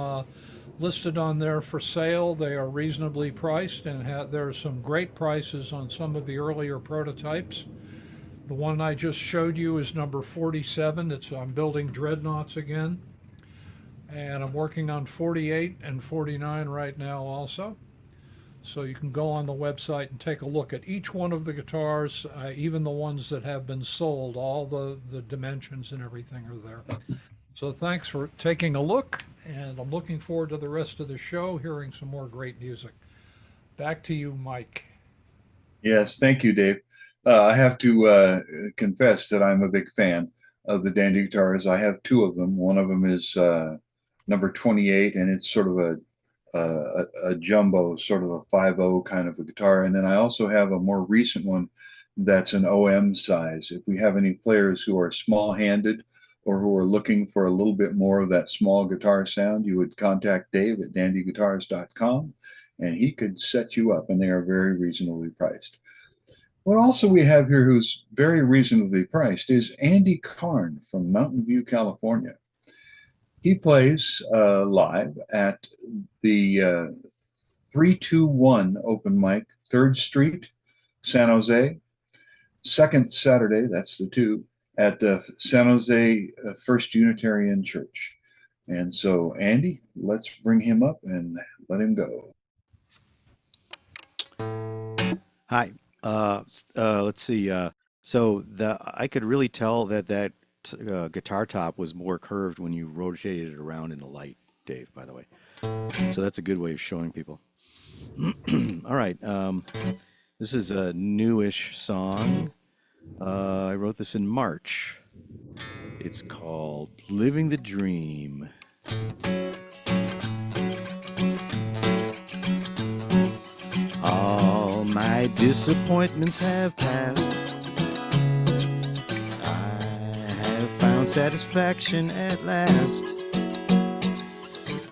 listed on there for sale. They are reasonably priced, and there are some great prices on some of the earlier prototypes. The one I just showed you is number 47. I'm building dreadnoughts again. And I'm working on 48 and 49 right now also. So you can go on the website and take a look at each one of the guitars, even the ones that have been sold. All the dimensions and everything are there. So thanks for taking a look, and I'm looking forward to the rest of the show, hearing some more great music. Back to you, Mike. Yes, thank you, Dave. I have to confess that I'm a big fan of the Dandy guitars. I have two of them. One of them is number 28, and it's sort of a jumbo, sort of a 5.0 kind of a guitar. And then I also have a more recent one that's an OM size. If we have any players who are small-handed or who are looking for a little bit more of that small guitar sound, you would contact Dave at dandyguitars.com, and he could set you up, and they are very reasonably priced. What also we have here who's very reasonably priced is Andy Karn from Mountain View, California. He plays live at the 321 open mic, 3rd Street, San Jose. Second Saturday, that's the two, at the San Jose First Unitarian Church. And so, Andy, let's bring him up and let him go. Hi. Let's see. So I could really tell that guitar top was more curved when you rotated it around in the light, Dave, by the way. So that's a good way of showing people. All right. This is a newish song. I wrote this in March. It's called Living the Dream. All my disappointments have passed. I have found satisfaction at last.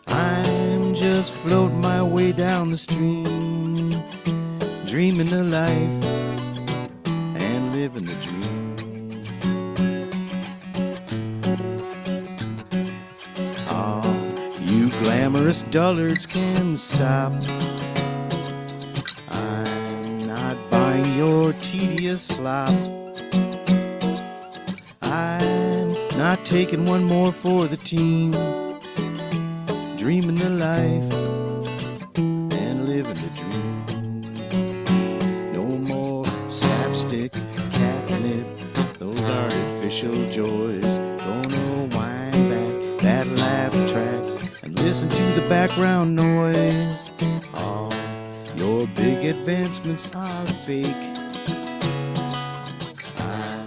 I'm just floating my way down the stream, dreaming the life and living the dream. Oh, you glamorous dullards can stop. I'm not buying your tedious slop. I'm not taking one more for the team, dreaming the life and living the dream. No more slapstick, catnip, those artificial joys. Gonna wind back that laugh track and listen to the background noise. All your big advancements are fake. I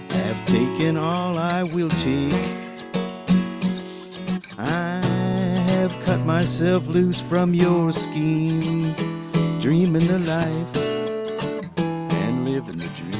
have taken all I will take. I have cut myself loose from your scheme, dreaming the life and living the dream.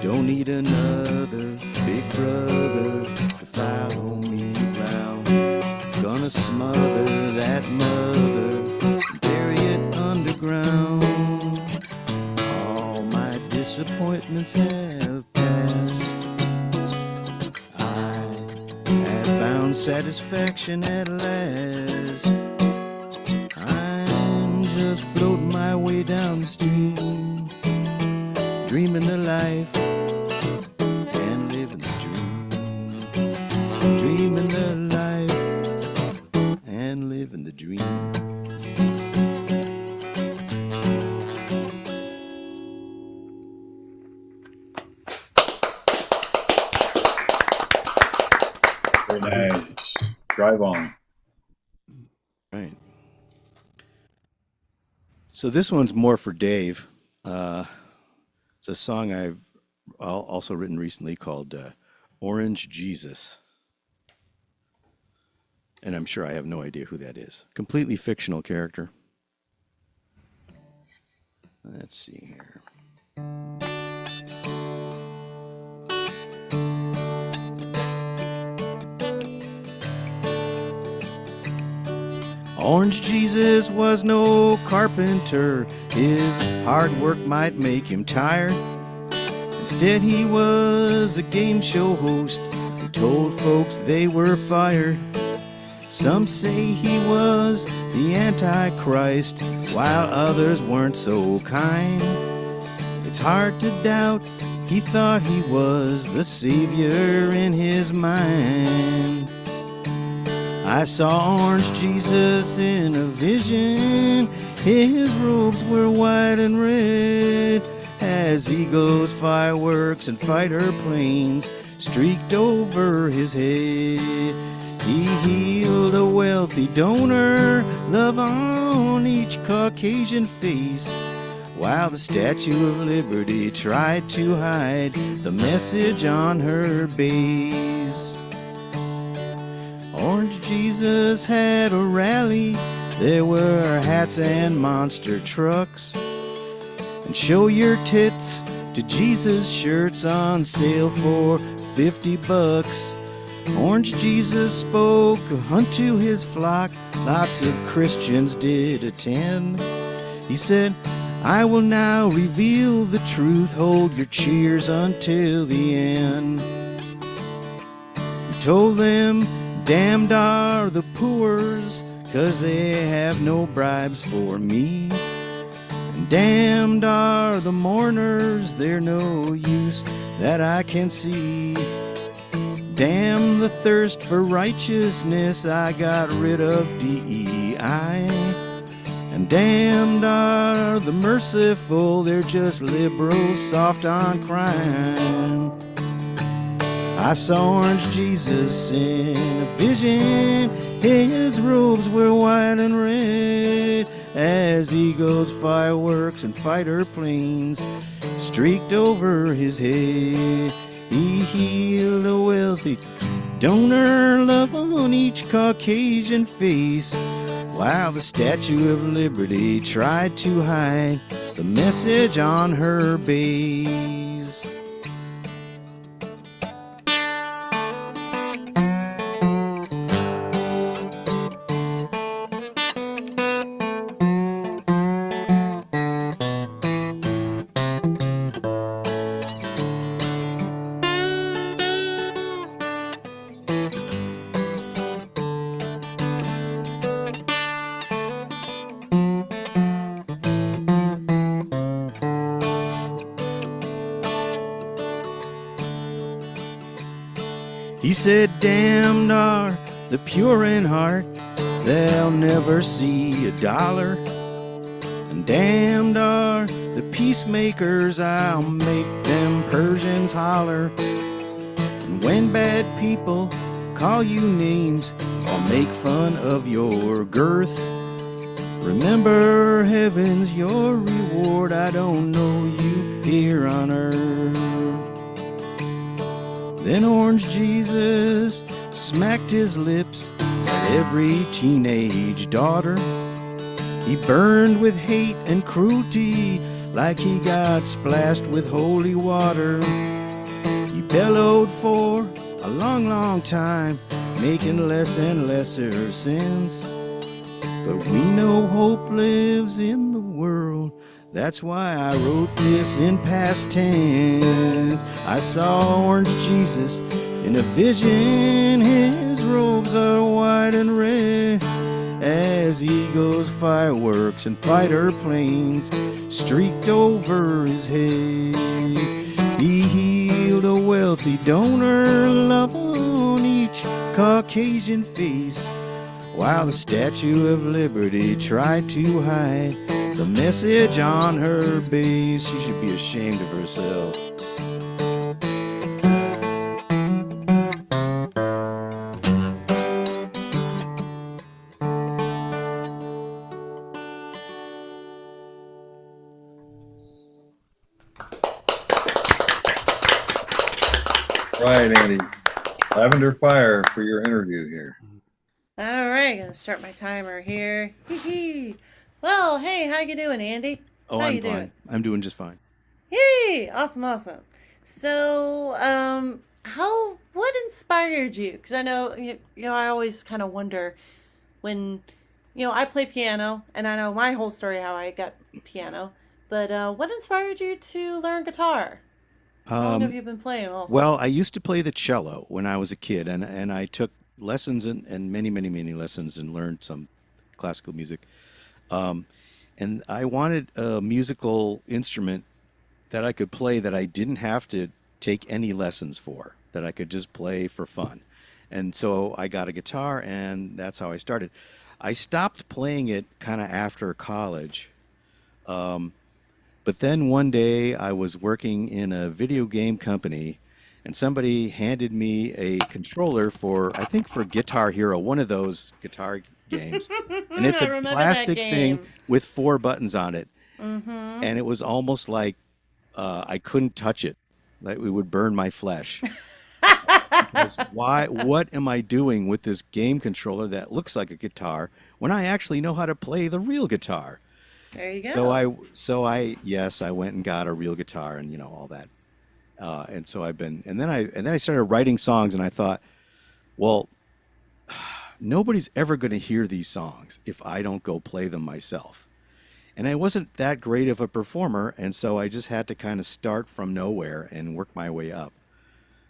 Don't need another big brother to follow me around. It's gonna smother that mother and bury it underground. All my disappointments have passed. I have found satisfaction at last. I'm just floating my way down the stream, dreaming the life and living the dream. Dreaming the life and living the dream. Very nice. Drive on. Right. So this one's more for Dave. It's a song I've also written recently called Orange Jesus. And I'm sure I have no idea who that is. Completely fictional character. Let's see here. Orange Jesus was no carpenter. His hard work might make him tired, and Instead, he was a game show host who told folks they were fired. Some say he was the Antichrist, while others weren't so kind. It's hard to doubt he thought he was the savior in his mind. I saw Orange Jesus in a vision. His robes were white and red, as eagles, fireworks, and fighter planes streaked over his head. He healed a wealthy donor, love on each Caucasian face, while the Statue of Liberty tried to hide the message on her base. Orange Jesus had a rally. There were hats and monster trucks, and show your tits to Jesus shirts on sale for $50. Orange Jesus spoke unto his flock. Lots of Christians did attend. He said, I will now reveal the truth. Hold your cheers until the end. He told them, damned are the poors, 'cause they have no bribes for me. And damned are the mourners, they're no use that I can see. Damn the thirst for righteousness, I got rid of DEI. And damned are the merciful, they're just liberals soft on crime. I saw Orange Jesus in a vision. His robes were white and red, as eagles, fireworks, and fighter planes streaked over his head. He healed a wealthy donor, love on each Caucasian face, while the Statue of Liberty tried to hide the message on her base. He said, damned are the pure in heart, they'll never see a dollar. And damned are the peacemakers, I'll make them Persians holler. And when bad people call you names or make fun of your girth, remember heaven's your reward, I don't know you here on earth. Then Orange Jesus smacked his lips at every teenage daughter. He burned with hate and cruelty like he got splashed with holy water. He bellowed for a long, long time, making less and lesser sense. But we know hope lives in the world. That's why I wrote this in past tense. I saw Orange Jesus in a vision. His robes are white and red, as eagles, fireworks, and fighter planes streaked over his head. He healed a wealthy donor, love on each Caucasian face, while the Statue of Liberty tried to hide the message on her base. She should be ashamed of herself. Right, Andy. Lavender Fire for your interview here. All right, gonna start my timer here. Hee-hee. Well, hey, how you doing, Andy? Oh, how I'm you fine. doing? I'm doing just fine. Yay! Awesome, awesome. So, what inspired you? Because I know, I always kind of wonder when, I play piano, and I know my whole story how I got piano. But what inspired you to learn guitar? How long have you been playing also? Well, I used to play the cello when I was a kid, and I took lessons and many, many, many lessons and learned some classical music. Um, and I wanted a musical instrument that I could play that I didn't have to take any lessons for, that I could just play for fun. And so I got a guitar, and that's how I started. I stopped playing it kind of after college. Um, but then one day I was working in a video game company, and somebody handed me a controller for, I think for Guitar Hero, one of those guitar games. And it's I a remember that plastic thing game. with four buttons on it. Mm-hmm. And it was almost like I couldn't touch it. Like it would burn my flesh. Because what am I doing with this game controller that looks like a guitar when I actually know how to play the real guitar? There you So go. yes, I went and got a real guitar and all that. And so and then I started writing songs, and I thought, well, nobody's ever going to hear these songs if I don't go play them myself. And I wasn't that great of a performer, and so I just had to kind of start from nowhere and work my way up.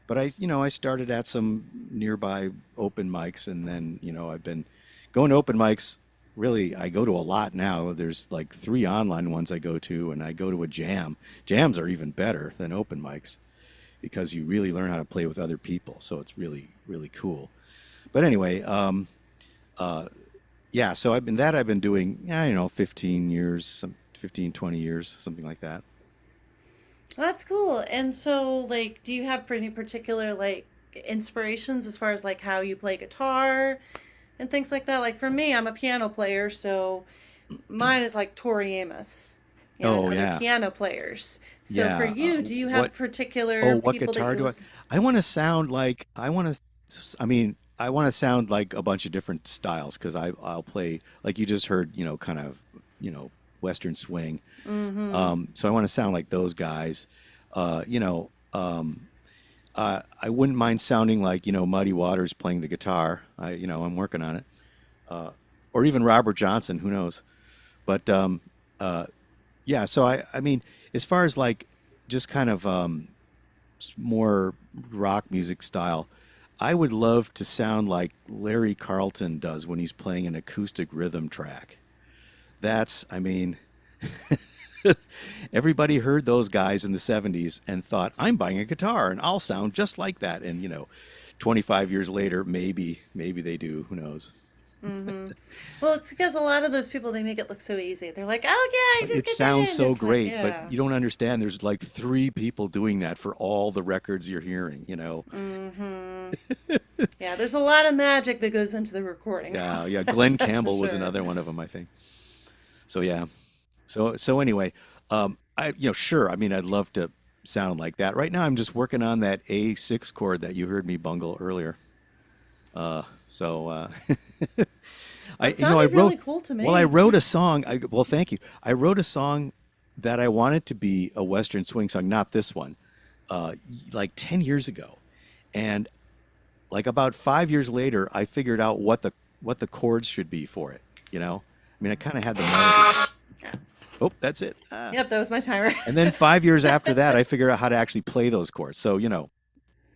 But I started at some nearby open mics, and then, I've been going to open mics. Really, I go to a lot now. There's like 3 online ones I go to, and I go to a jam. Jams are even better than open mics because you really learn how to play with other people. So it's really, really cool. But anyway, yeah, so I've been doing, 15 years, 15, 20 years, something like that. That's cool. And so, like, do you have any particular, like, inspirations as far as, like, how you play guitar and things like that? Like, for me, I'm a piano player, so mine is like Tori Amos, and Oh, other yeah. piano players. So for Yeah. you, do you have What, particular what people that guitar you do I? listen? I want to sound like, I want to sound like a bunch of different styles because I'll play, like you just heard, kind of, Western swing. Mm-hmm. So I want to sound like those guys. Uh, you know, um, I wouldn't mind sounding like, Muddy Waters playing the guitar. I'm working on it. Or even Robert Johnson, who knows? But uh, yeah, so I mean, as far as like just kind of more rock music style, I would love to sound like Larry Carlton does when he's playing an acoustic rhythm track. I mean, everybody heard those guys in the 70s and thought, I'm buying a guitar and I'll sound just like that. And, 25 years later, maybe they do. Who knows? Mm-hmm. Well, it's because a lot of those people, they make it look so easy. They're like, oh yeah, But just it get that sounds in. so It's like, great, but yeah. you don't understand. There's like 3 people doing that for all the records you're hearing. Mm-hmm. Yeah, there's a lot of magic that goes into the recording Yeah, yeah. process, Glenn that's for Campbell was sure. another one of them, I think. So yeah. So anyway, sure. I mean, I'd love to sound like that. Right now, I'm just working on that A6 chord that you heard me bungle earlier. So I, That sounded really cool to I me. wrote a song. Well, thank you. I wrote a song that I wanted to be a Western swing song, not this one, like 10 years ago. And like about 5 years later, I figured out what the chords should be for it. I mean, I kind of had the melody. Yeah. Oh, that's it. Ah. Yep, that was my timer. And then 5 years after that, I figured out how to actually play those chords. So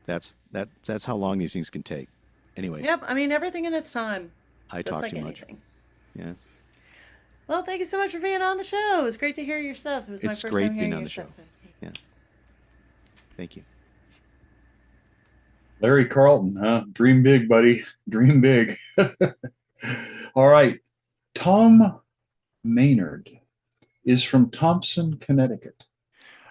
that's how long these things can take. Anyway, Yep, I mean everything in its time, I just talk like too much. anything. Yeah, Well, thank you so much for being on the show. It was great to hear your stuff. It was my it's first great time being hearing on your the show. stuff. So. Yeah, thank you. Larry Carlton, huh? Dream big, buddy. Dream big. All right. Tom Maynard is from Thompson, Connecticut.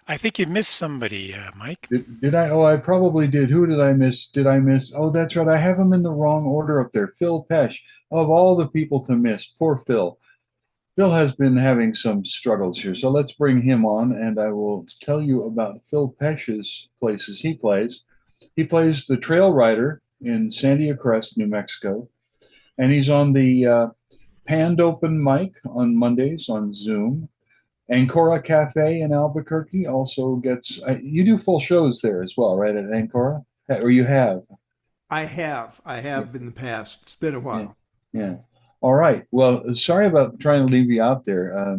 I think you missed somebody, Mike. Did I? Oh, I probably did. Who did I miss? Did I miss? Oh, that's right. I have him in the wrong order up there. Phil Pesch. Of all the people to miss, poor Phil. Phil has been having some struggles here. So let's bring him on and I will tell you about Phil Pesch's places he plays. He plays the Trail Rider in Sandia Crest, New Mexico. And he's on the Panned Open mic on Mondays on Zoom. Ancora Cafe in Albuquerque also gets, you do full shows there as well, right, at Ancora? Or you have? I have. I have in the past. It's been a Yeah. while. Yeah. All right. Well, sorry about trying to leave you out there.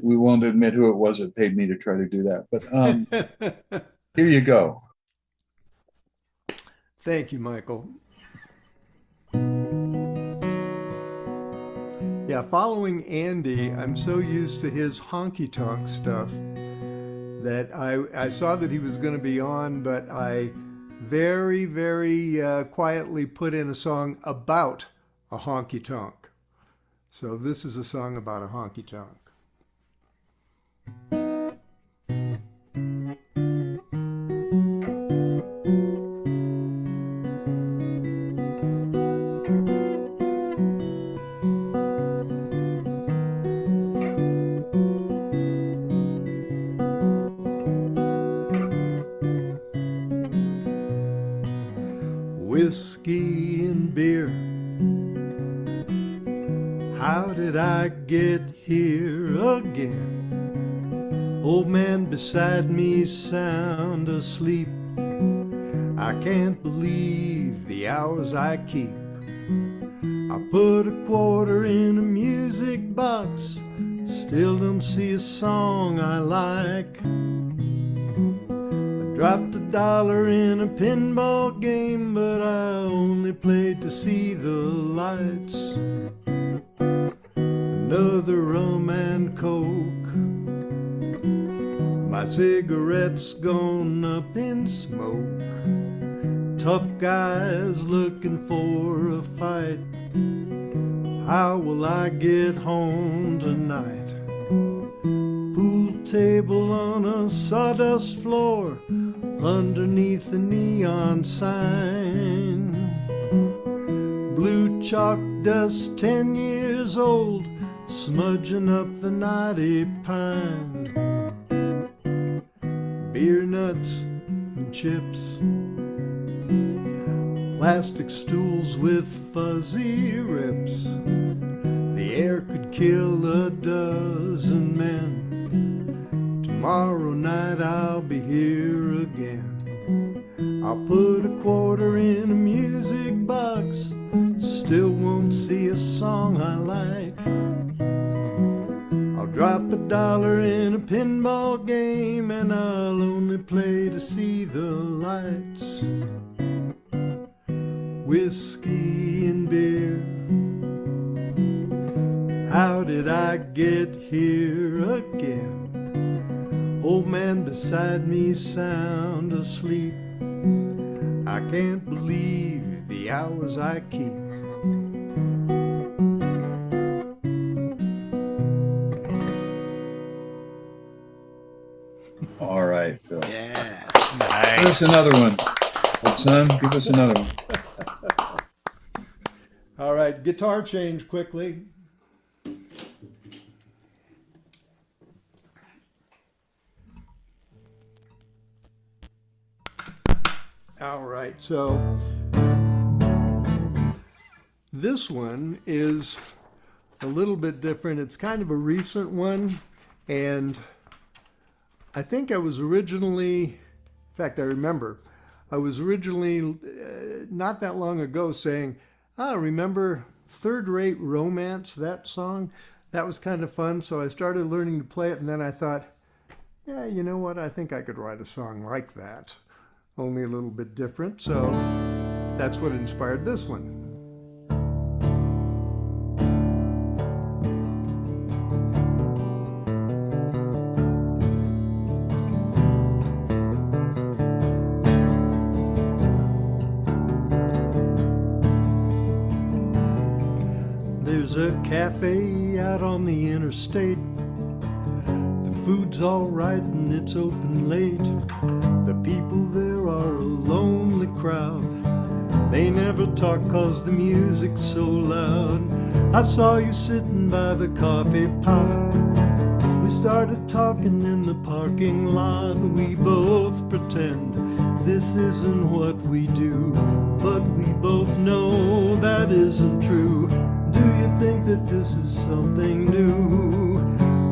we won't admit who it was that paid me to try to do that. But here you go. Thank you, Michael. Yeah, following Andy, I'm so used to his honky-tonk stuff that I saw that he was going to be on, but I very, very quietly put in a song about a honky-tonk. So this is a song about a honky-tonk. Whiskey and beer. How did I get here again? Old man beside me sound asleep. I can't believe the hours I keep. I put a quarter in a music box, still don't see a song I like. I dropped $1 in a pinball game, but I only played to see the lights. Another rum and coke. My cigarette's gone up in smoke. Tough guys looking for a fight. How will I get home tonight? Pool table on a sawdust floor underneath the neon sign. Blue chalk dust 10 years old, smudging up the knotty pine. Beer nuts and chips, plastic stools with fuzzy rips. The air could kill a dozen men. Tomorrow night I'll be here again. I'll put a quarter in a music box, still won't see a song I like. I'll drop $1 in a pinball game, and I'll only play to see the lights. Whiskey and beer. How did I get here again? Old man beside me sound asleep. I can't believe the hours I keep. All right, Phil. Yeah. Give us another one. Son, give us another one. All right, guitar change quickly. All right, so this one is a little bit different. It's kind of a recent one, and I think I was originally, in fact, I remember, I was originally not that long ago saying, remember Third Rate Romance, that song? That was kind of fun, so I started learning to play it, and then I thought, yeah, you know what, I think I could write a song like that, only a little bit different, so that's what inspired this one. There's a cafe out on the interstate. The food's all right and it's open late. The people there are a lonely crowd. They never talk 'cause the music's so loud. I saw you sitting by the coffee pot. We started talking in the parking lot. We both pretend this isn't what we do, but we both know that isn't true. Do you think that this is something new?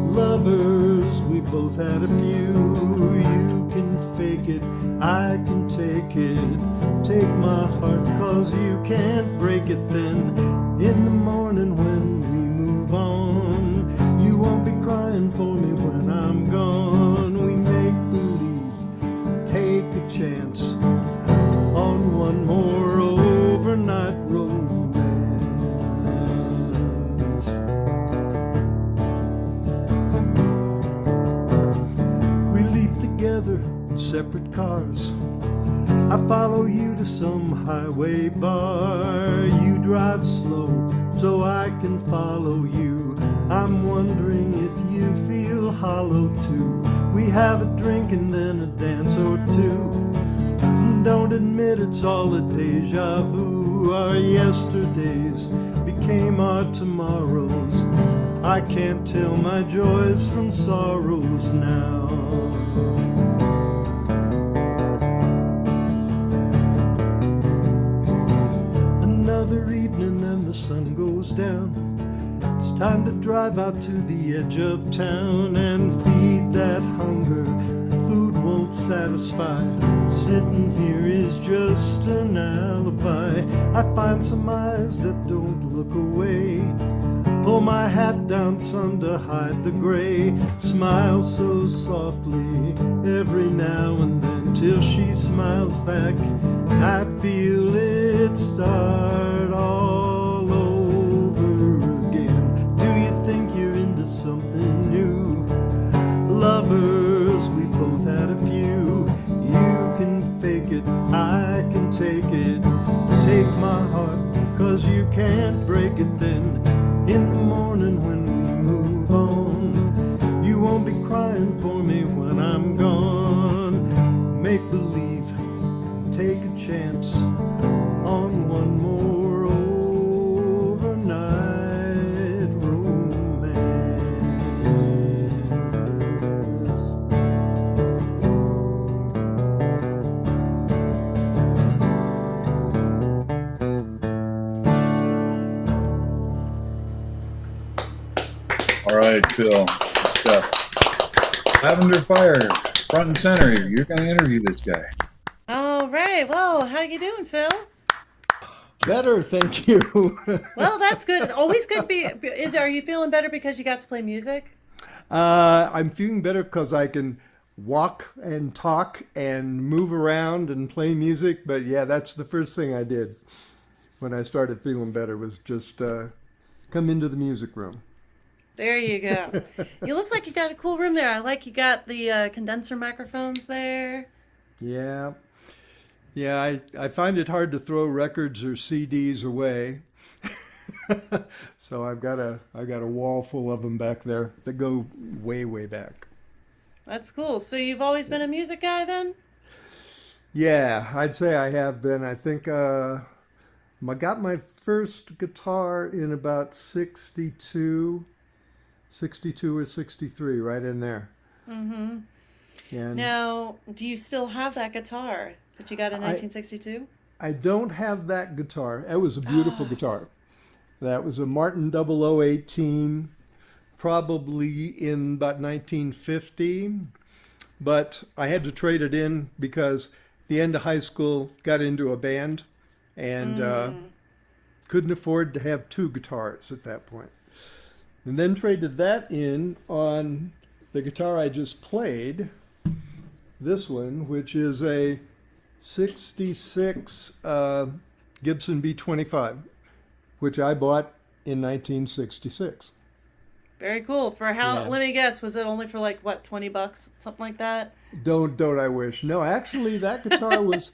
Lovers, we both had a few. You can fake it, I can take it. Take my heart 'cause you can't break it then. In the morning when we move on, you won't be crying crying for me when I'm gone. We make believe, take a chance on one more overnight romance. We leave together in separate cars. I follow you to some highway bar. You drive slow so I can follow you. I'm wondering if you feel hollow too. We have a drink and then a dance or two. Don't admit it's all a deja vu. Our yesterdays became our tomorrows. I can't tell my joys from sorrows now. Another evening and the sun goes down. It's time to drive out to the edge of town and feed that hunger food won't satisfy. Sitting here is just an alibi. I find some eyes that don't look away. Pull my hat down, sun, to hide the gray. Smile so softly every now and then till she smiles back. I feel it start all over again. Do you think you're into something new? Lovers, we both had a few. You can fake it, I can take it. Take my heart, 'cause you can't break it then. In the morning when we move on, you won't be crying for me when I'm gone. Make believe, take a chance on one more overnight romance. All right, Phil. Good stuff. Lavender Fire, front and center. You're going to interview this guy. All right. Well, how you doing, Phil? Better, thank you. Well, that's good. It's always good. Are you feeling better because you got to play music? I'm feeling better because I can walk and talk and move around and play music. But yeah, that's the first thing I did when I started feeling better was just come into the music room. There you go. It looks like you got a cool room there. I like you got the condenser microphones there. Yeah. Yeah, I find it hard to throw records or CDs away. So I've got a wall full of them back there that go way, way back. That's cool. So you've always been a music guy then? Yeah, I'd say I have been. I think I got my first guitar in about 62 or 63, right in there. Mm-hmm. And now, do you still have that guitar that you got in 1962? I don't have that guitar. It was a beautiful guitar. That was a Martin 0018, probably in about 1950. But I had to trade it in because at the end of high school, got into a band and couldn't afford to have two guitars at that point. And then traded that in on the guitar I just played, this one, which is a 66 Gibson B25, which I bought in 1966. Very cool. For how, Yeah. let me guess, was it only for like, what, $20, something like that? Don't I wish. No, actually that guitar was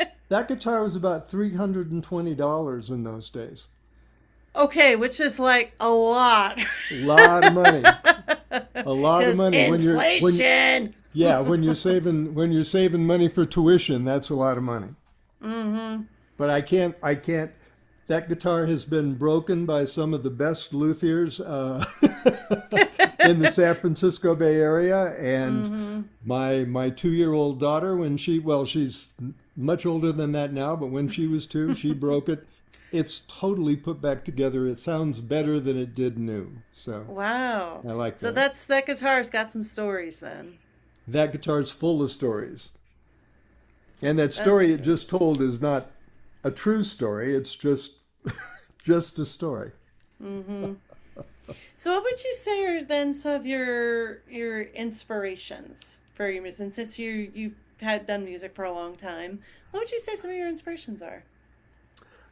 about $320 in those days. Okay, which is like a lot. A lot of money. A lot of money. Inflation. When you're saving money for tuition, that's a lot of money. Mm-hmm. But I can't. That guitar has been broken by some of the best luthiers in the San Francisco Bay Area, and my 2-year-old daughter, she's much older than that now, but when she was 2, she broke it. It's totally put back together. It sounds better than it did new. So wow, I like that. that. That guitar's got some stories then. That guitar's full of stories, and that story it just told is not a true story. It's just a story. Mm-hmm. So, what would you say are then some of your inspirations for your music? And since you've had done music for a long time, what would you say some of your inspirations are?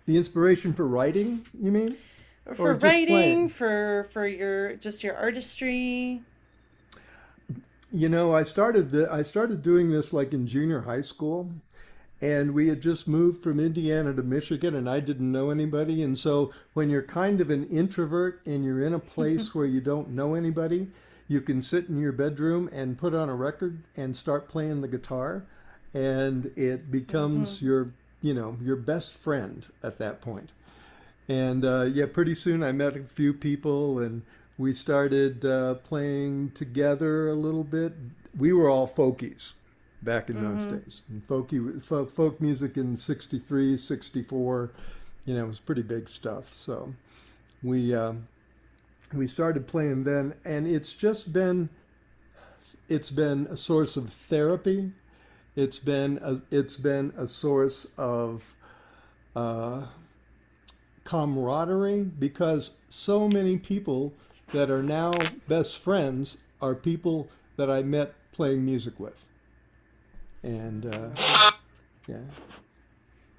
The inspiration for writing, you mean? Or for just writing, playing? for your just your artistry. You know, I started doing this like in junior high school, and we had just moved from Indiana to Michigan, and I didn't know anybody. And so when you're kind of an introvert and you're in a place where you don't know anybody, you can sit in your bedroom and put on a record and start playing the guitar, and it becomes your best friend at that point. And yeah, pretty soon I met a few people, and we started playing together a little bit. We were all folkies back in those days. And folk music in 63, 64, it was pretty big stuff. So we started playing then, and it's been a source of therapy. It's been a source of camaraderie, because so many people that are now best friends are people that I met playing music with. And yeah.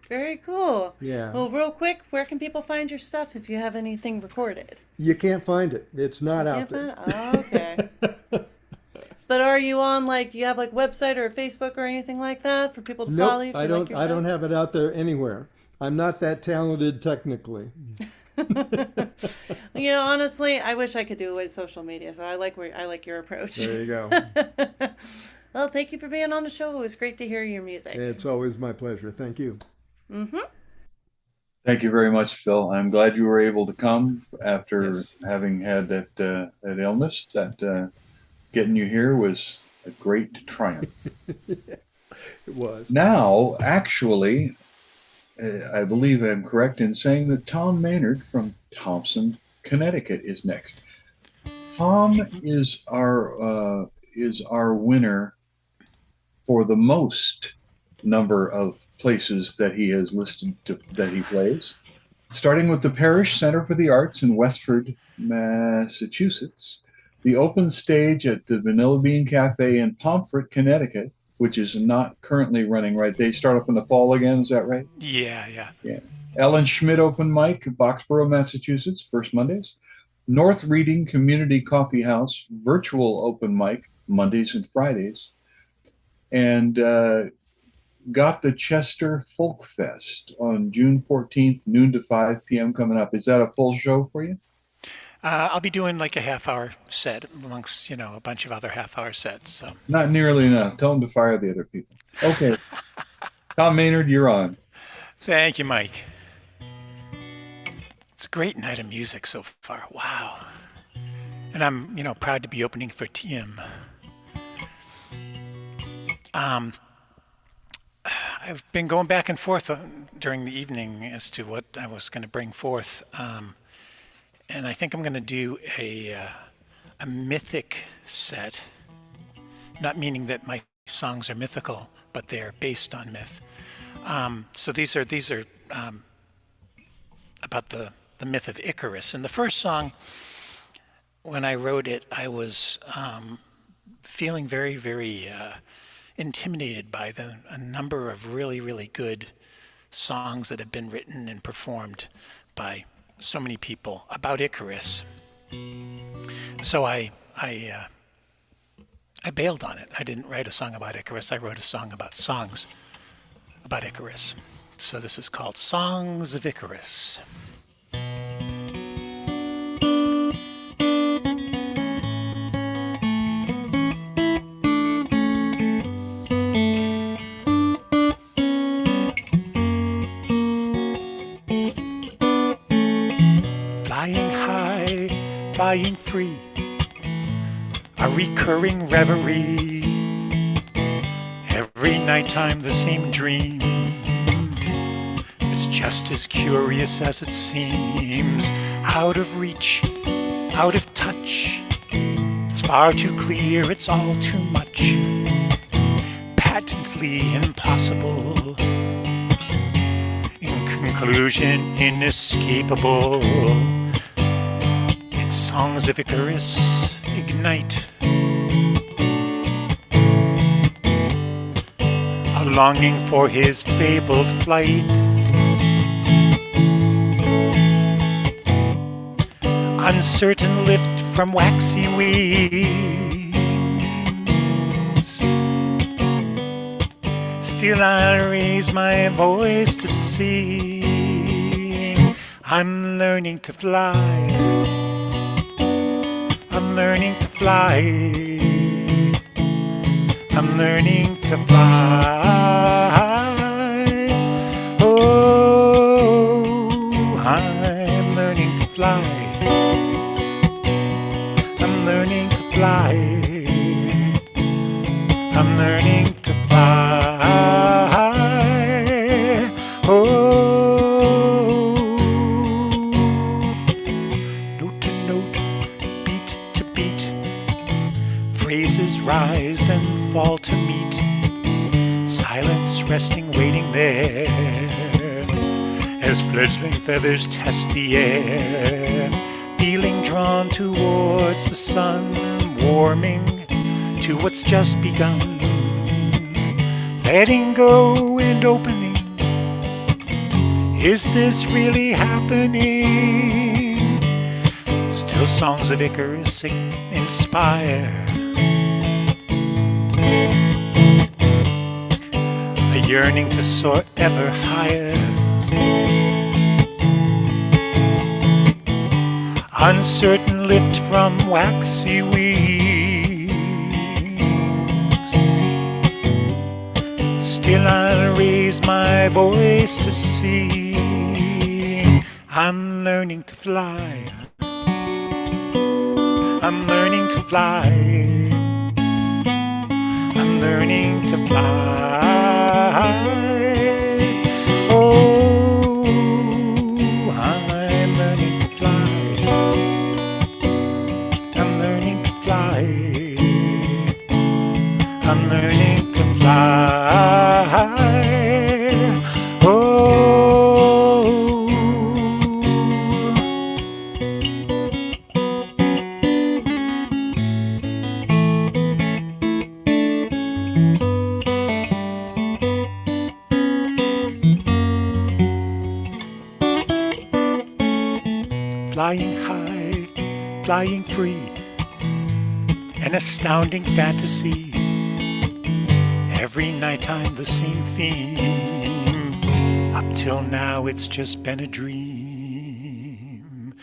Very cool. Yeah. Well, real quick, where can people find your stuff if you have anything recorded? You can't find it. It's not out Can't there. find it? Oh, okay. But are you on do you have website or Facebook or anything like that for people to follow you? Nope, I don't have it out there anywhere. I'm not that talented technically. Honestly, I wish I could do it with social media. So I like your approach. There you go. Well, thank you for being on the show. It was great to hear your music. It's always my pleasure. Thank you. Mm-hmm. Thank you very much, Phil. I'm glad you were able to come after Yes. having had that illness. That getting you here was a great triumph. It was. Now, actually, I believe I'm correct in saying that Tom Maynard from Thompson, Connecticut, is next. Tom is our winner for the most number of places that he has listed that he plays, starting with the Parish Center for the Arts in Westford, Massachusetts, the open stage at the Vanilla Bean Cafe in Pomfret, Connecticut, which is not currently running, right? They start up in the fall again, is that right? Yeah. Yeah. Ellen Schmidt Open Mic, Boxborough, Massachusetts, first Mondays. North Reading Community Coffee House, virtual open mic, Mondays and Fridays. And got the Chester Folk Fest on June 14th, noon to 5 p.m. coming up. Is that a full show for you? I'll be doing like a half-hour set amongst, a bunch of other half-hour sets. So Not nearly enough. Tell them to fire the other people. Okay. Tom Maynard, you're on. thank you, Mike. It's a great night of music so far. Wow. And I'm, proud to be opening for Teeyum. I've been going back and forth during the evening as to what I was going to bring forth. And I think I'm going to do a mythic set, not meaning that my songs are mythical, but they're based on myth. So these are about the myth of Icarus. And the first song, when I wrote it, I was feeling very, very intimidated by a number of really, really good songs that have been written and performed by so many people about Icarus. So I bailed on it. I didn't write a song about Icarus. I wrote a song about songs about Icarus. So this is called Songs of Icarus. Flying high, flying free, a recurring reverie. Every nighttime the same dream. It's just as curious as it seems. Out of reach, out of touch. It's far too clear, it's all too much. Patently impossible. In conclusion, inescapable. It's Songs of Icarus ignite a longing for his fabled flight. Uncertain lift from waxy wings, still I raise my voice to sing. I'm learning to fly, I'm learning to fly, I'm learning to fly. Oh, I'm learning to fly, I'm learning to fly, I'm learning to fly. Oh, note to note, beat to beat, phrases rise and fall to meet, silence resting, waiting there, as fledgling feathers test the air, feeling drawn towards the sun, warming to what's just begun, letting go and opening. Is this really happening? Still songs of Icarus inspire a yearning to soar ever higher, uncertain lift from waxy wings, still I'll raise my voice to sing. I'm learning to fly, I'm learning to fly, I'm learning to fly. Oh, I'm learning to fly, I'm learning to fly, I'm learning to fly. Oh, flying high, flying free, an astounding fantasy. Every nighttime the same theme. Up till now it's just been a dream.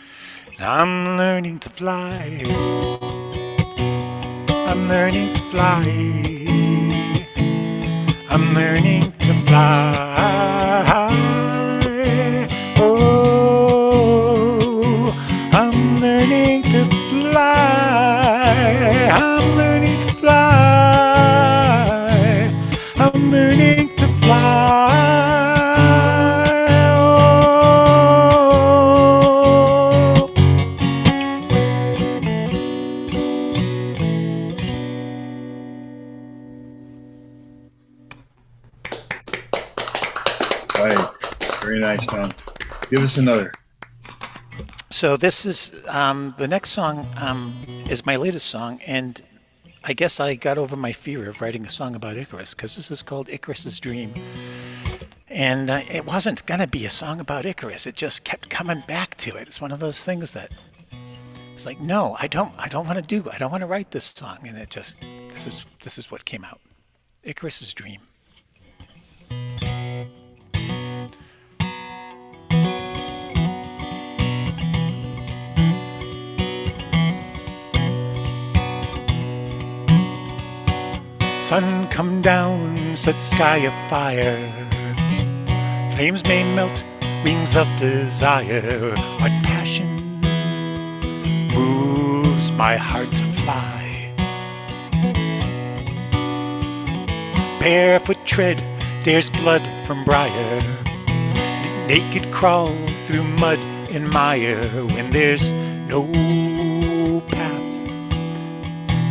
Now I'm learning to fly, I'm learning to fly, I'm learning to fly. Oh, I'm learning to fly, I'm learning to fly, I'm learning to fly. Right. Very nice, Tom. Give us another. So this is the next song is my latest song, and I guess I got over my fear of writing a song about Icarus, because this is called Icarus's Dream. And it wasn't going to be a song about Icarus. It just kept coming back to it. It's one of those things that it's like, no, I don't want to write this song. And it just, this is what came out. Icarus's Dream. Sun come down, set sky afire. Flames may melt, wings of desire. What passion moves my heart to fly? Barefoot tread, dares blood from briar. Naked crawl through mud and mire when there's no path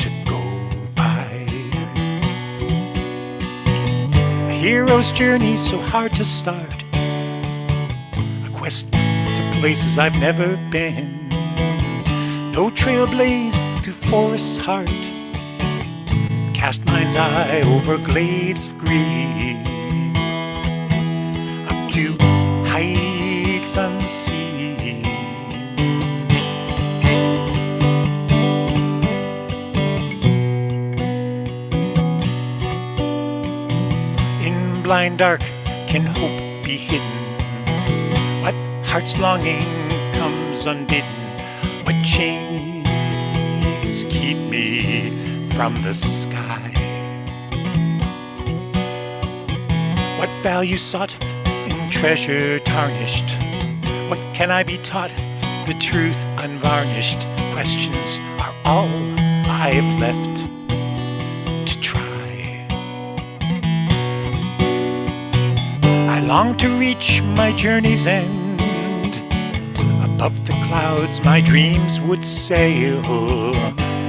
to go by. A hero's journey so hard to start, a quest to places I've never been. No trail blazed through forest's heart. Cast mind's eye over glades of green, up to heights unseen. In blind dark can hope be hidden? What heart's longing comes unbidden? What chains keep me from the sky? What value sought in treasure tarnished? What can I be taught? The truth unvarnished. Questions are all I've left to try. I long to reach my journey's end. Above the clouds my dreams would sail.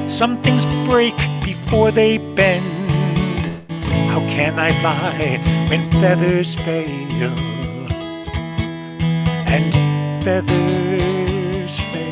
Some things break before they bend. How can I fly when feathers fail? And feathers fail.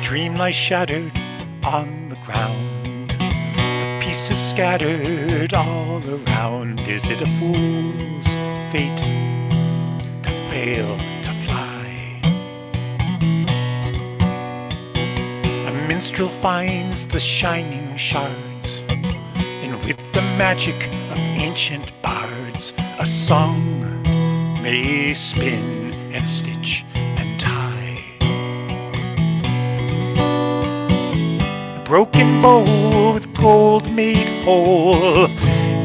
Dream lies shattered on the ground, the pieces scattered all around. Is it a fool's fate to fail to fly? A minstrel finds the shining shards, and with the magic of ancient bards, a song may spin and stitch and tie. Broken bowl with gold made whole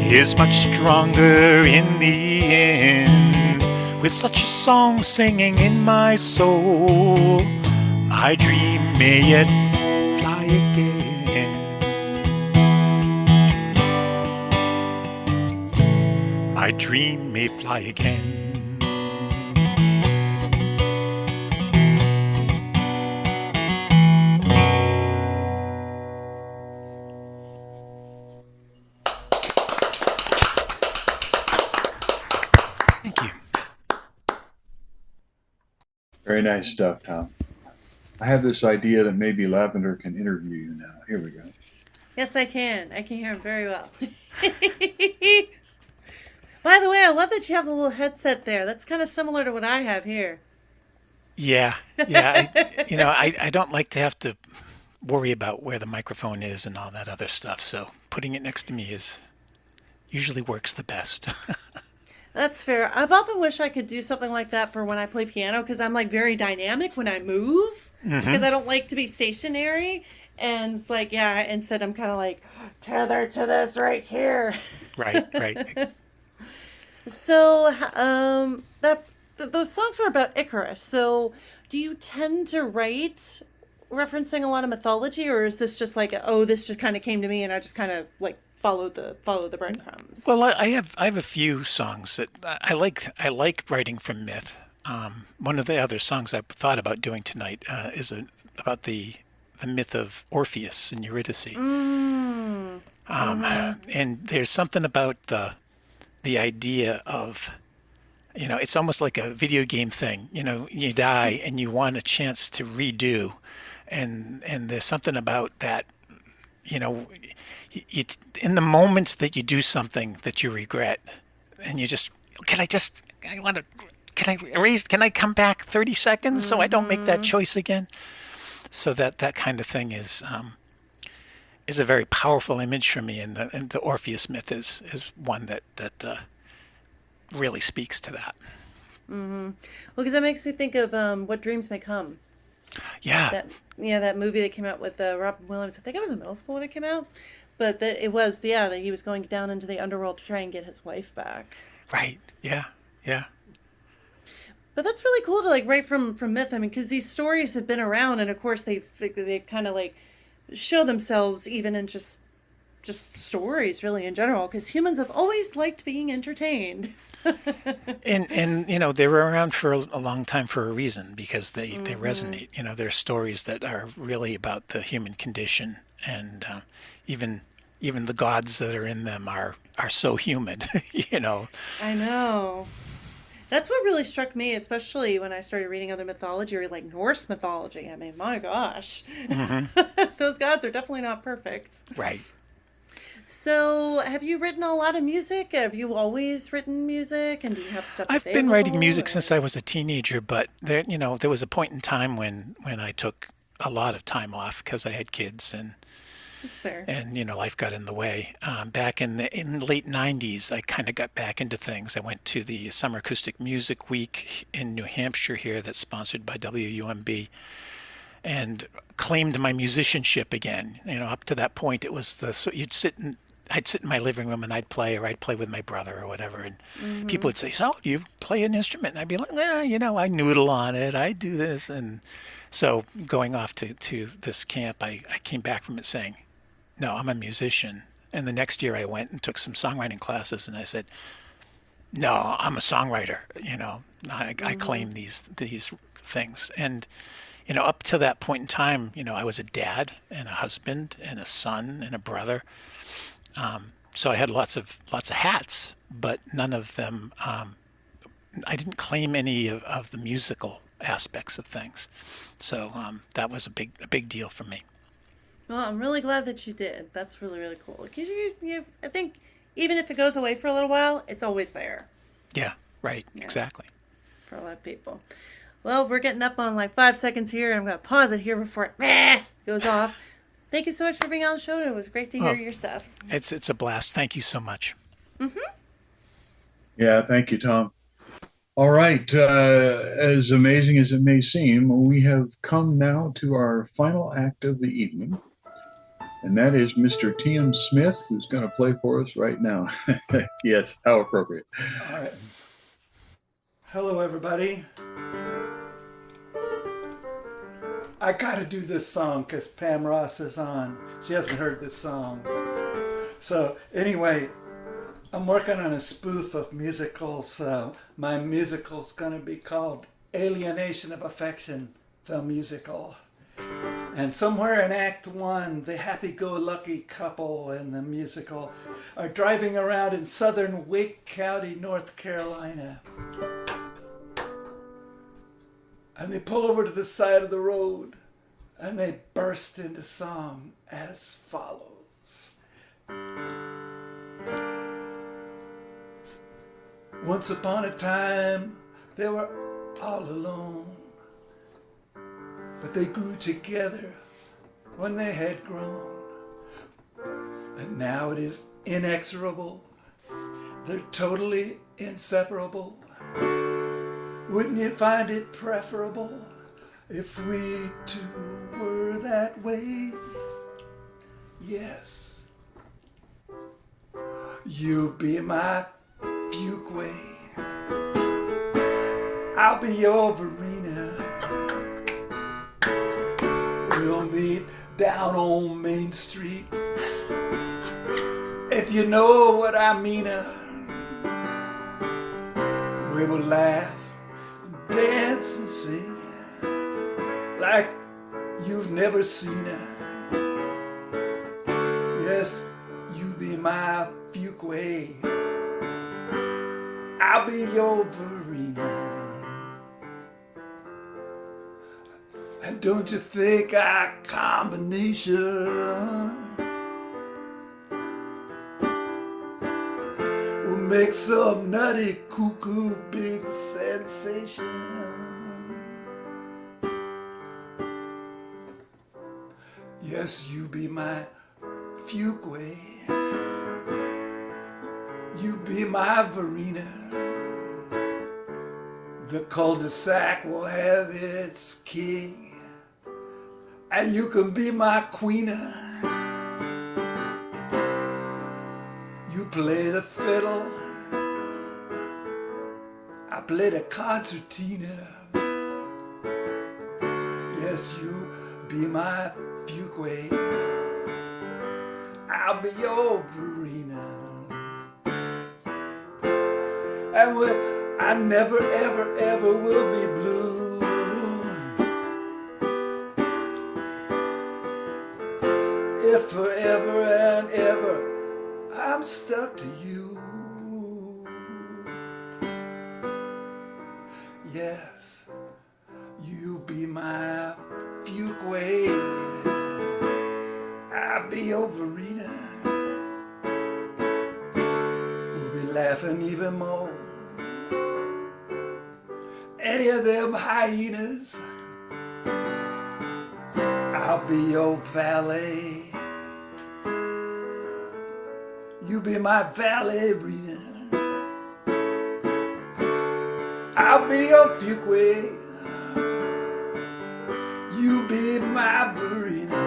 is much stronger in the end. With such a song singing in my soul, my dream may yet fly again. My dream may fly again. Very nice stuff, Tom. I have this idea that maybe Lavender can interview you now. Here we go. Yes, I can. I can hear him very well. By the way, I love that you have the little headset there. That's kind of similar to what I have here. Yeah. I don't like to have to worry about where the microphone is and all that other stuff. So putting it next to me usually works the best. That's fair. I've often wished I could do something like that for when I play piano, because I'm like very dynamic when I move, because I don't like to be stationary. And it's like, yeah, instead I'm kind of like tethered to this right here. Right. So those songs were about Icarus. So do you tend to write referencing a lot of mythology, or is this just like, oh, this just kind of came to me and I just kind of like follow the breadcrumbs? Well, I have a few songs that I like. I like writing from myth. One of the other songs I thought about doing tonight is about the myth of Orpheus and Eurydice. And there's something about the idea of, it's almost like a video game thing. You die and you want a chance to redo, and there's something about that. In the moment that you do something that you regret, and you just, can I erase, can I come back 30 seconds so I don't make that choice again? So that kind of thing is a very powerful image for me, and the Orpheus myth is one that really speaks to that. Well, because that makes me think of What Dreams May Come. Yeah. That movie that came out with Robin Williams. I think I was in middle school when it came out. But that he was going down into the underworld to try and get his wife back. Right. Yeah. But that's really cool to like write from myth. I mean, because these stories have been around, and of course they kind of like show themselves even in just stories, really in general. Because humans have always liked being entertained. And you know, they were around for a long time for a reason, because they resonate. You know, they're stories that are really about the human condition, and even the gods that are in them are so human. You know. I know. That's what really struck me, especially when I started reading other mythology, or like Norse mythology. I mean, my gosh, those gods are definitely not perfect. Right. So, have you written a lot of music? Have you always written music, and do you have stuff I've been available, writing music or- since I was a teenager, but there was a point in time when I took a lot of time off because I had kids, and That's fair. life got in the way. Back in the late '90s, I kind of got back into things. I went to the Summer Acoustic Music Week in New Hampshire here, that's sponsored by WUMB, and claimed my musicianship again. You know, up to that point, it was I'd sit in my living room and I'd play, or I'd play with my brother or whatever, and people would say, "So you play an instrument?" And I'd be like, I noodle on it, I do this." And so going off to this camp, I came back from it saying, "No, I'm a musician." And the next year I went and took some songwriting classes, and I said, "No, I'm a songwriter." I claim these things. And up to that point in time, I was a dad and a husband and a son and a brother. So I had lots of hats, but none of them. I didn't claim any of the musical aspects of things. So that was a big deal for me. Well, I'm really glad that you did. That's really, really cool. Because I think even if it goes away for a little while, it's always there. Yeah, right, Yeah. Exactly. For a lot of people. Well, we're getting up on like 5 seconds here, and I'm going to pause it here before it goes off. Thank you so much for being on the show. It was great to hear your stuff. It's a blast. Thank you so much. Yeah, thank you, Tom. All right. As amazing as it may seem, we have come now to our final act of the evening, and that is Mr. Teeyum Smith, who's going to play for us right now. Yes, how appropriate. All right. Hello, everybody. I got to do this song because Pam Ross is on. She hasn't heard this song. So anyway, I'm working on a spoof of musicals. My musical's going to be called Alienation of Affection, the musical. And somewhere in Act 1, the happy-go-lucky couple in the musical are driving around in southern Wake County, North Carolina. And they pull over to the side of the road, and they burst into song as follows. Once upon a time, they were all alone, but they grew together when they had grown. And now it is inexorable. They're totally inseparable. Wouldn't you find it preferable if we two were that way? Yes. You'll be my Fuquay. I'll be your Verena. We'll meet down on Main Street. If you know what I mean. We will laugh, dance and sing like you've never seen her. Yes, you be my Fuquay. I'll be your Verena. And don't you think our combination will make some nutty cuckoo big sensation? Yes, you be my Fuquay. You be my Verena. The cul-de-sac will have its king, and you can be my queener. You play the fiddle, I play the concertina. Yes, you be my fugue. I'll be your Verena. And I never, ever, ever will be blue. If forever and ever I'm stuck to you. Yes, you be my fugue. I'll be your Verena. We'll be laughing even more. Any of them hyenas, I'll be your valet. You be my ballerina. I'll be your fugue. You be my Verena.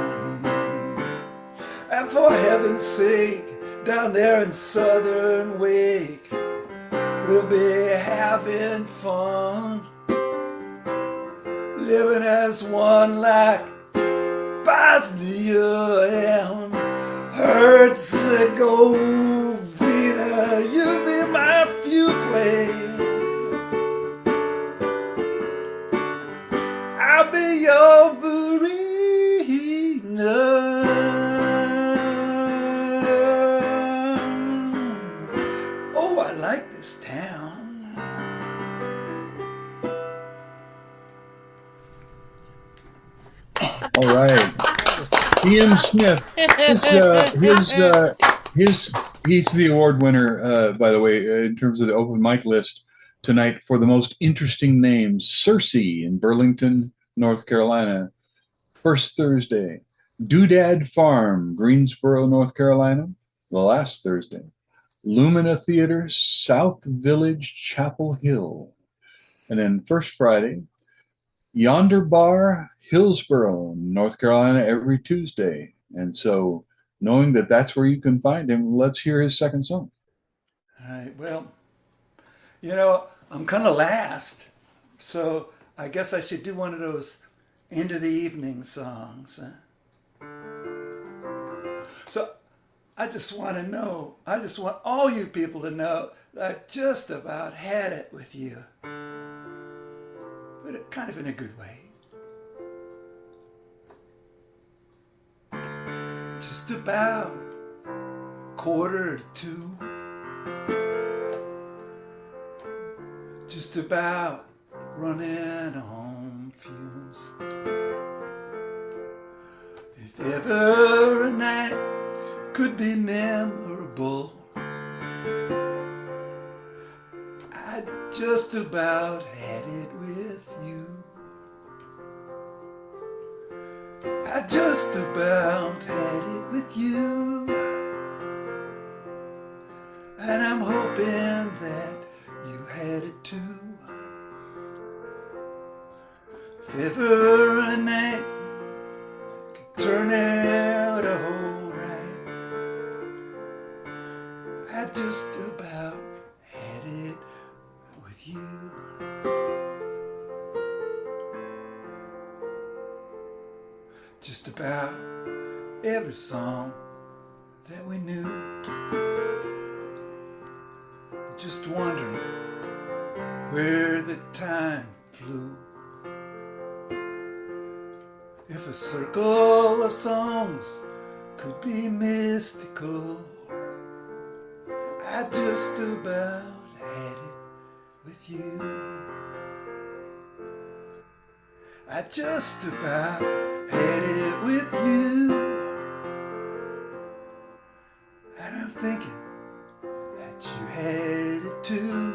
And for heaven's sake, down there in Southern Wake, we'll be having fun, living as one like Bosnia and Herzegovina. You be my fugue. I'll be your Verena. Oh, I like this town. All right. Teeyum Smith. He's the award winner, by the way, in terms of the open mic list tonight for the most interesting names. Cersei in Burlington, North Carolina, first Thursday. Doodad Farm, Greensboro, North Carolina, the last Thursday. Lumina Theater, South Village, Chapel Hill. And then first Friday, Yonder Bar, Hillsboro, North Carolina, every Tuesday. And so, knowing that that's where you can find him, let's hear his second song. All right, well, you know, I'm kind of last, so I guess I should do one of those end of the evening songs. So I just want all you people to know that I just about had it with you, but kind of in a good way. Just about 1:45. Just about running on fumes. If ever a night could be memorable, I just about had it with you. I just about had it with you. And I'm hoping that you had it too. If ever a night could turn out a whole right, I just about had it with you. Just about every song that we knew. Just wondering where the time flew. If a circle of songs could be mystical, I just about had it with you. I just about had it with you. And I'm thinking that you had it too.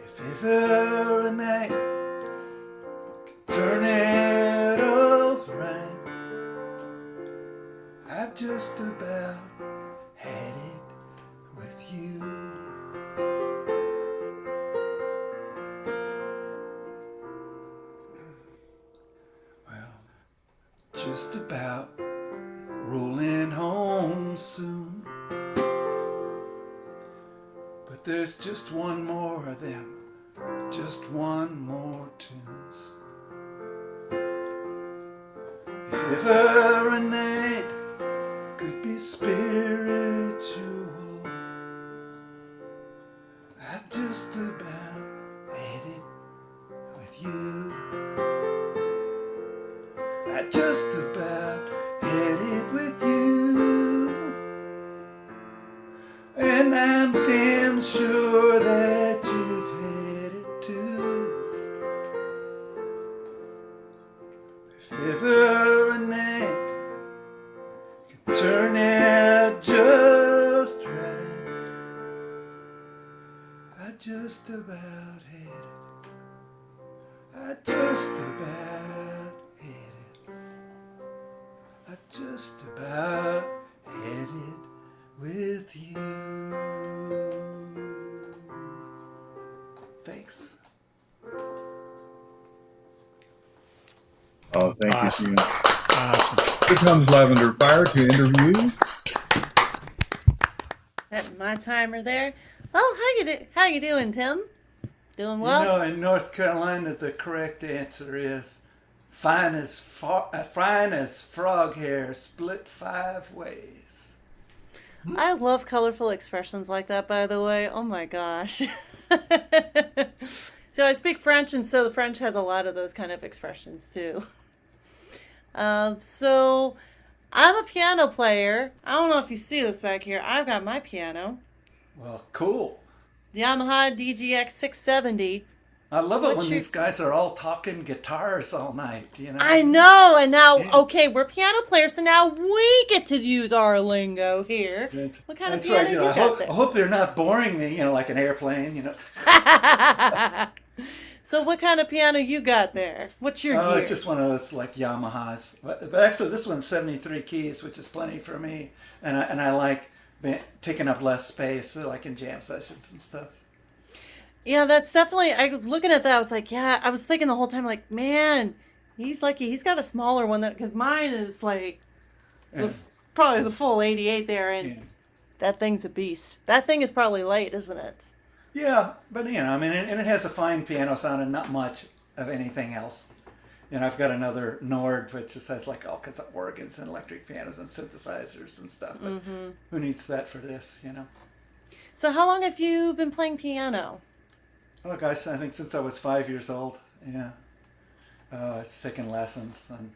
If ever a night could turn it all right, I've just about had it with you. Well, just about rolling home soon. But But there's just one more of them, just one more tunes. If ever a night could be spiritual, I just about had it with you. I just about had it with you. And I'm damn sure that you've had it too. If ever a night could turn out just right, I just about had it. I just about had it. I just about had it with you. Thanks. Oh, thank Awesome. you, Teeyum. Awesome. Here comes Lavender Fire to interview. At my timer there. Oh, how you doing, Tim? Doing well? You know, in North Carolina, the correct answer is fine as frog hair, split 5 ways. I love colorful expressions like that, by the way. Oh my gosh. So I speak French, and so the French has a lot of those kind of expressions too. So I'm a piano player. I don't know if you see this back here. I've got my piano. Well, cool. The Yamaha DGX 670. I love it What's when your- these guys are all talking guitars all night, you know? I know, and now, Yeah. okay, we're piano players, so now we get to use our lingo here. What kind of That's piano right. You know, you I got hope, there? I hope they're not boring me, you know, like an airplane, you know. So what kind of piano you got there? What's your Oh, gear? it's just one of those like Yamahas. But actually, this one's 73 keys, which is plenty for me. And I like taking up less space, like in jam sessions and stuff. Yeah, that's definitely, I was looking at that, I was like, yeah, I was thinking the whole time, like, man, he's lucky. He's got a smaller one, because mine is like probably the full 88 there, and that thing's a beast. That thing is probably light, isn't it? Yeah, but you know, I mean, and it has a fine piano sound and not much of anything else. You know, I've got another Nord which just has like all kinds of organs and electric pianos and synthesizers and stuff. But who needs that for this, you know? So how long have you been playing piano? Oh gosh, I think since I was 5 years old. Yeah, it's taken lessons, and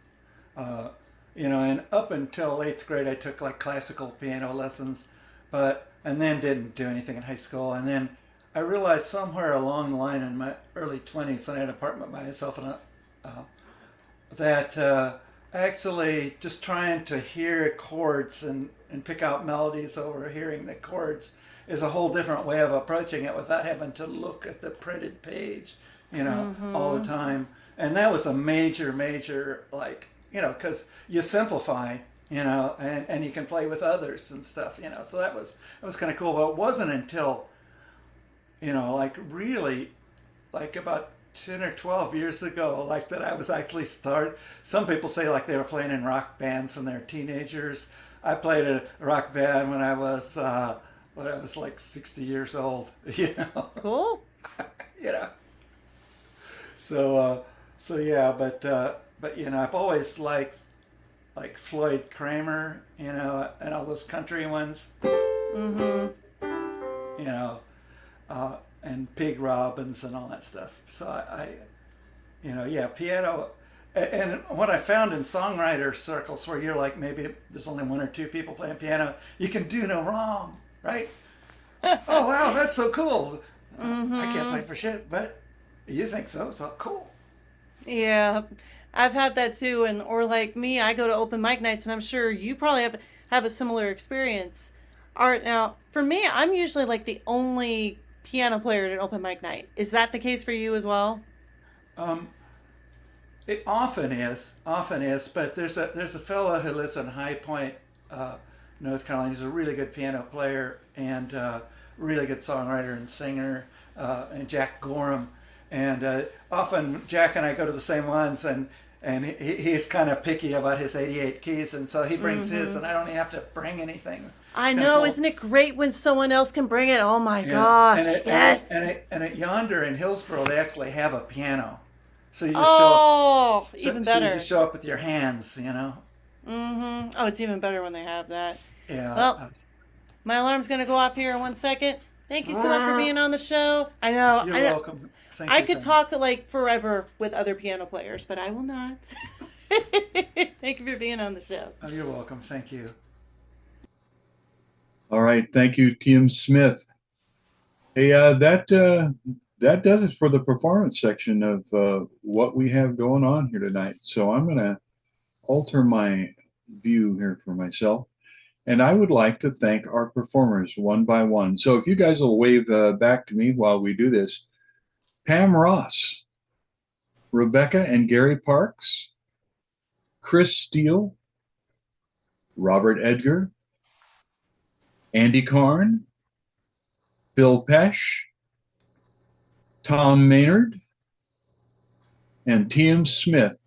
you know, and up until 8th grade, I took like classical piano lessons, and then didn't do anything in high school, and then I realized somewhere along the line in my early 20s, when I had an apartment by myself, and that actually just trying to hear chords and pick out melodies over hearing the chords is a whole different way of approaching it without having to look at the printed page, you know, all the time. And that was a major, like, you know, because you simplify, you know, and you can play with others and stuff, you know. So that was kind of cool. But it wasn't until, you know, like really, like about 10 or 12 years ago, like that I was actually some people say like they were playing in rock bands when they were teenagers. I played a rock band when I was like 60 years old, you know. Cool. You know. So yeah, but you know, I've always liked like Floyd Kramer, you know, and all those country ones. You know, and Pig Robbins and all that stuff. So I you know, yeah, piano. And what I found in songwriter circles, where you're like, maybe there's only 1 or 2 people playing piano, you can do no wrong, right? Oh wow, that's so cool. I can't play for shit, but you think so cool. Yeah, I've had that too, or like me, I go to open mic nights, and I'm sure you probably have a similar experience. Art, now for me, I'm usually like the only piano player at an open mic night. Is that the case for you as well? It often is, but there's a fellow who lives in High Point, North Carolina. He's a really good piano player and really good songwriter and singer, and Jack Gorham. And often Jack and I go to the same ones, and he's kind of picky about his 88 keys, and so he brings his, and I don't have to bring anything I kinda know, cool. isn't it great when someone else can bring it? Oh my Yeah. gosh, And yes. at Yonder in Hillsboro, they actually have a piano. So you just Oh, show up. even So you better. just show up with your hands, Mm-hmm. Oh, it's even better when they have that. Yeah. Well, my alarm's gonna go off here in 1 second. Thank you so much for being on the show. I know. You're I know. welcome. Thank I you, could Fran. talk like forever with other piano players, but I will not. Thank you for being on the show. Oh, you're welcome. Thank you. All right, thank you, Teeyum Smith. Hey, that does it for the performance section of what we have going on here tonight. So I'm going to alter my view here for myself, and I would like to thank our performers one by one. So if you guys will wave back to me while we do this, Pam Ross, Rebecca and Gary Parks, Chris Steele, Robert Edgar, Andy Karn, Phil Pesch, Tom Maynard, and Teeyum Smith.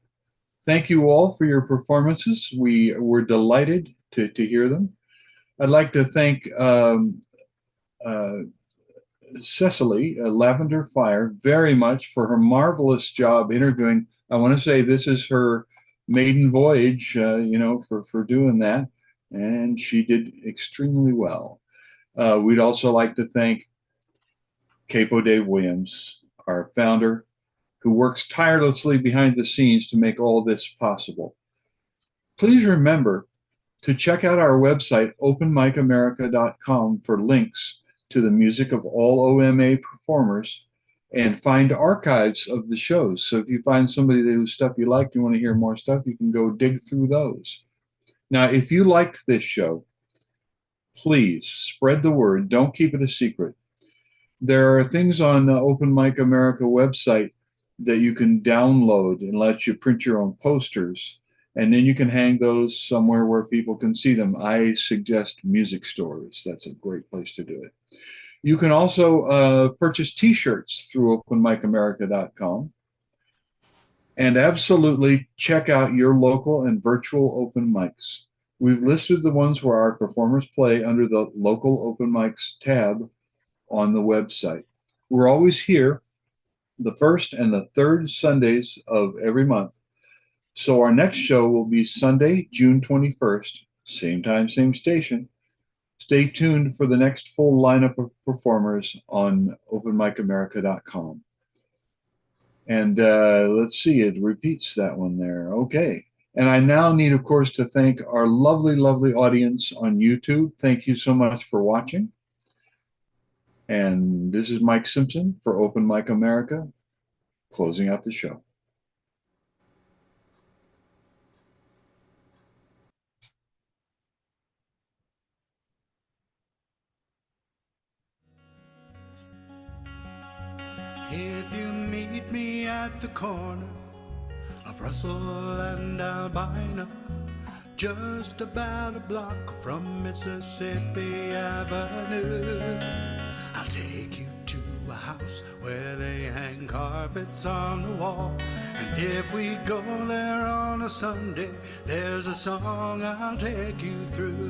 Thank you all for your performances. We were delighted to hear them. I'd like to thank Cecily Lavender Fire very much for her marvelous job interviewing. I want to say this is her maiden voyage, for doing that, and she did extremely well. We'd also like to thank Capo Dave Williams, our founder, who works tirelessly behind the scenes to make all this possible. Please remember to check out our website, openmicamerica.com, for links to the music of all OMA performers and find archives of the shows. So if you find somebody whose stuff you like, you want to hear more stuff, you can go dig through those. Now, if you liked this show, please spread the word. Don't keep it a secret. There are things on the Open Mic America website that you can download and let you print your own posters. And then you can hang those somewhere where people can see them. I suggest music stores. That's a great place to do it. You can also purchase t-shirts through openmicamerica.com. And absolutely check out your local and virtual open mics. We've listed the ones where our performers play under the local open mics tab on the website. We're always here the first and the third Sundays of every month. So our next show will be Sunday, June 21st, same time, same station. Stay tuned for the next full lineup of performers on openmicamerica.com. And let's see, it repeats that one there. Okay. And I now need, of course, to thank our lovely, lovely audience on YouTube. Thank you so much for watching. And this is Mike Simpson for Open Mic America, closing out the show. If you meet me at the corner of Russell and Albina, just about a block from Mississippi Avenue, I'll take you to a house where they hang carpets on the wall. And if we go there on a Sunday, there's a song I'll take you through.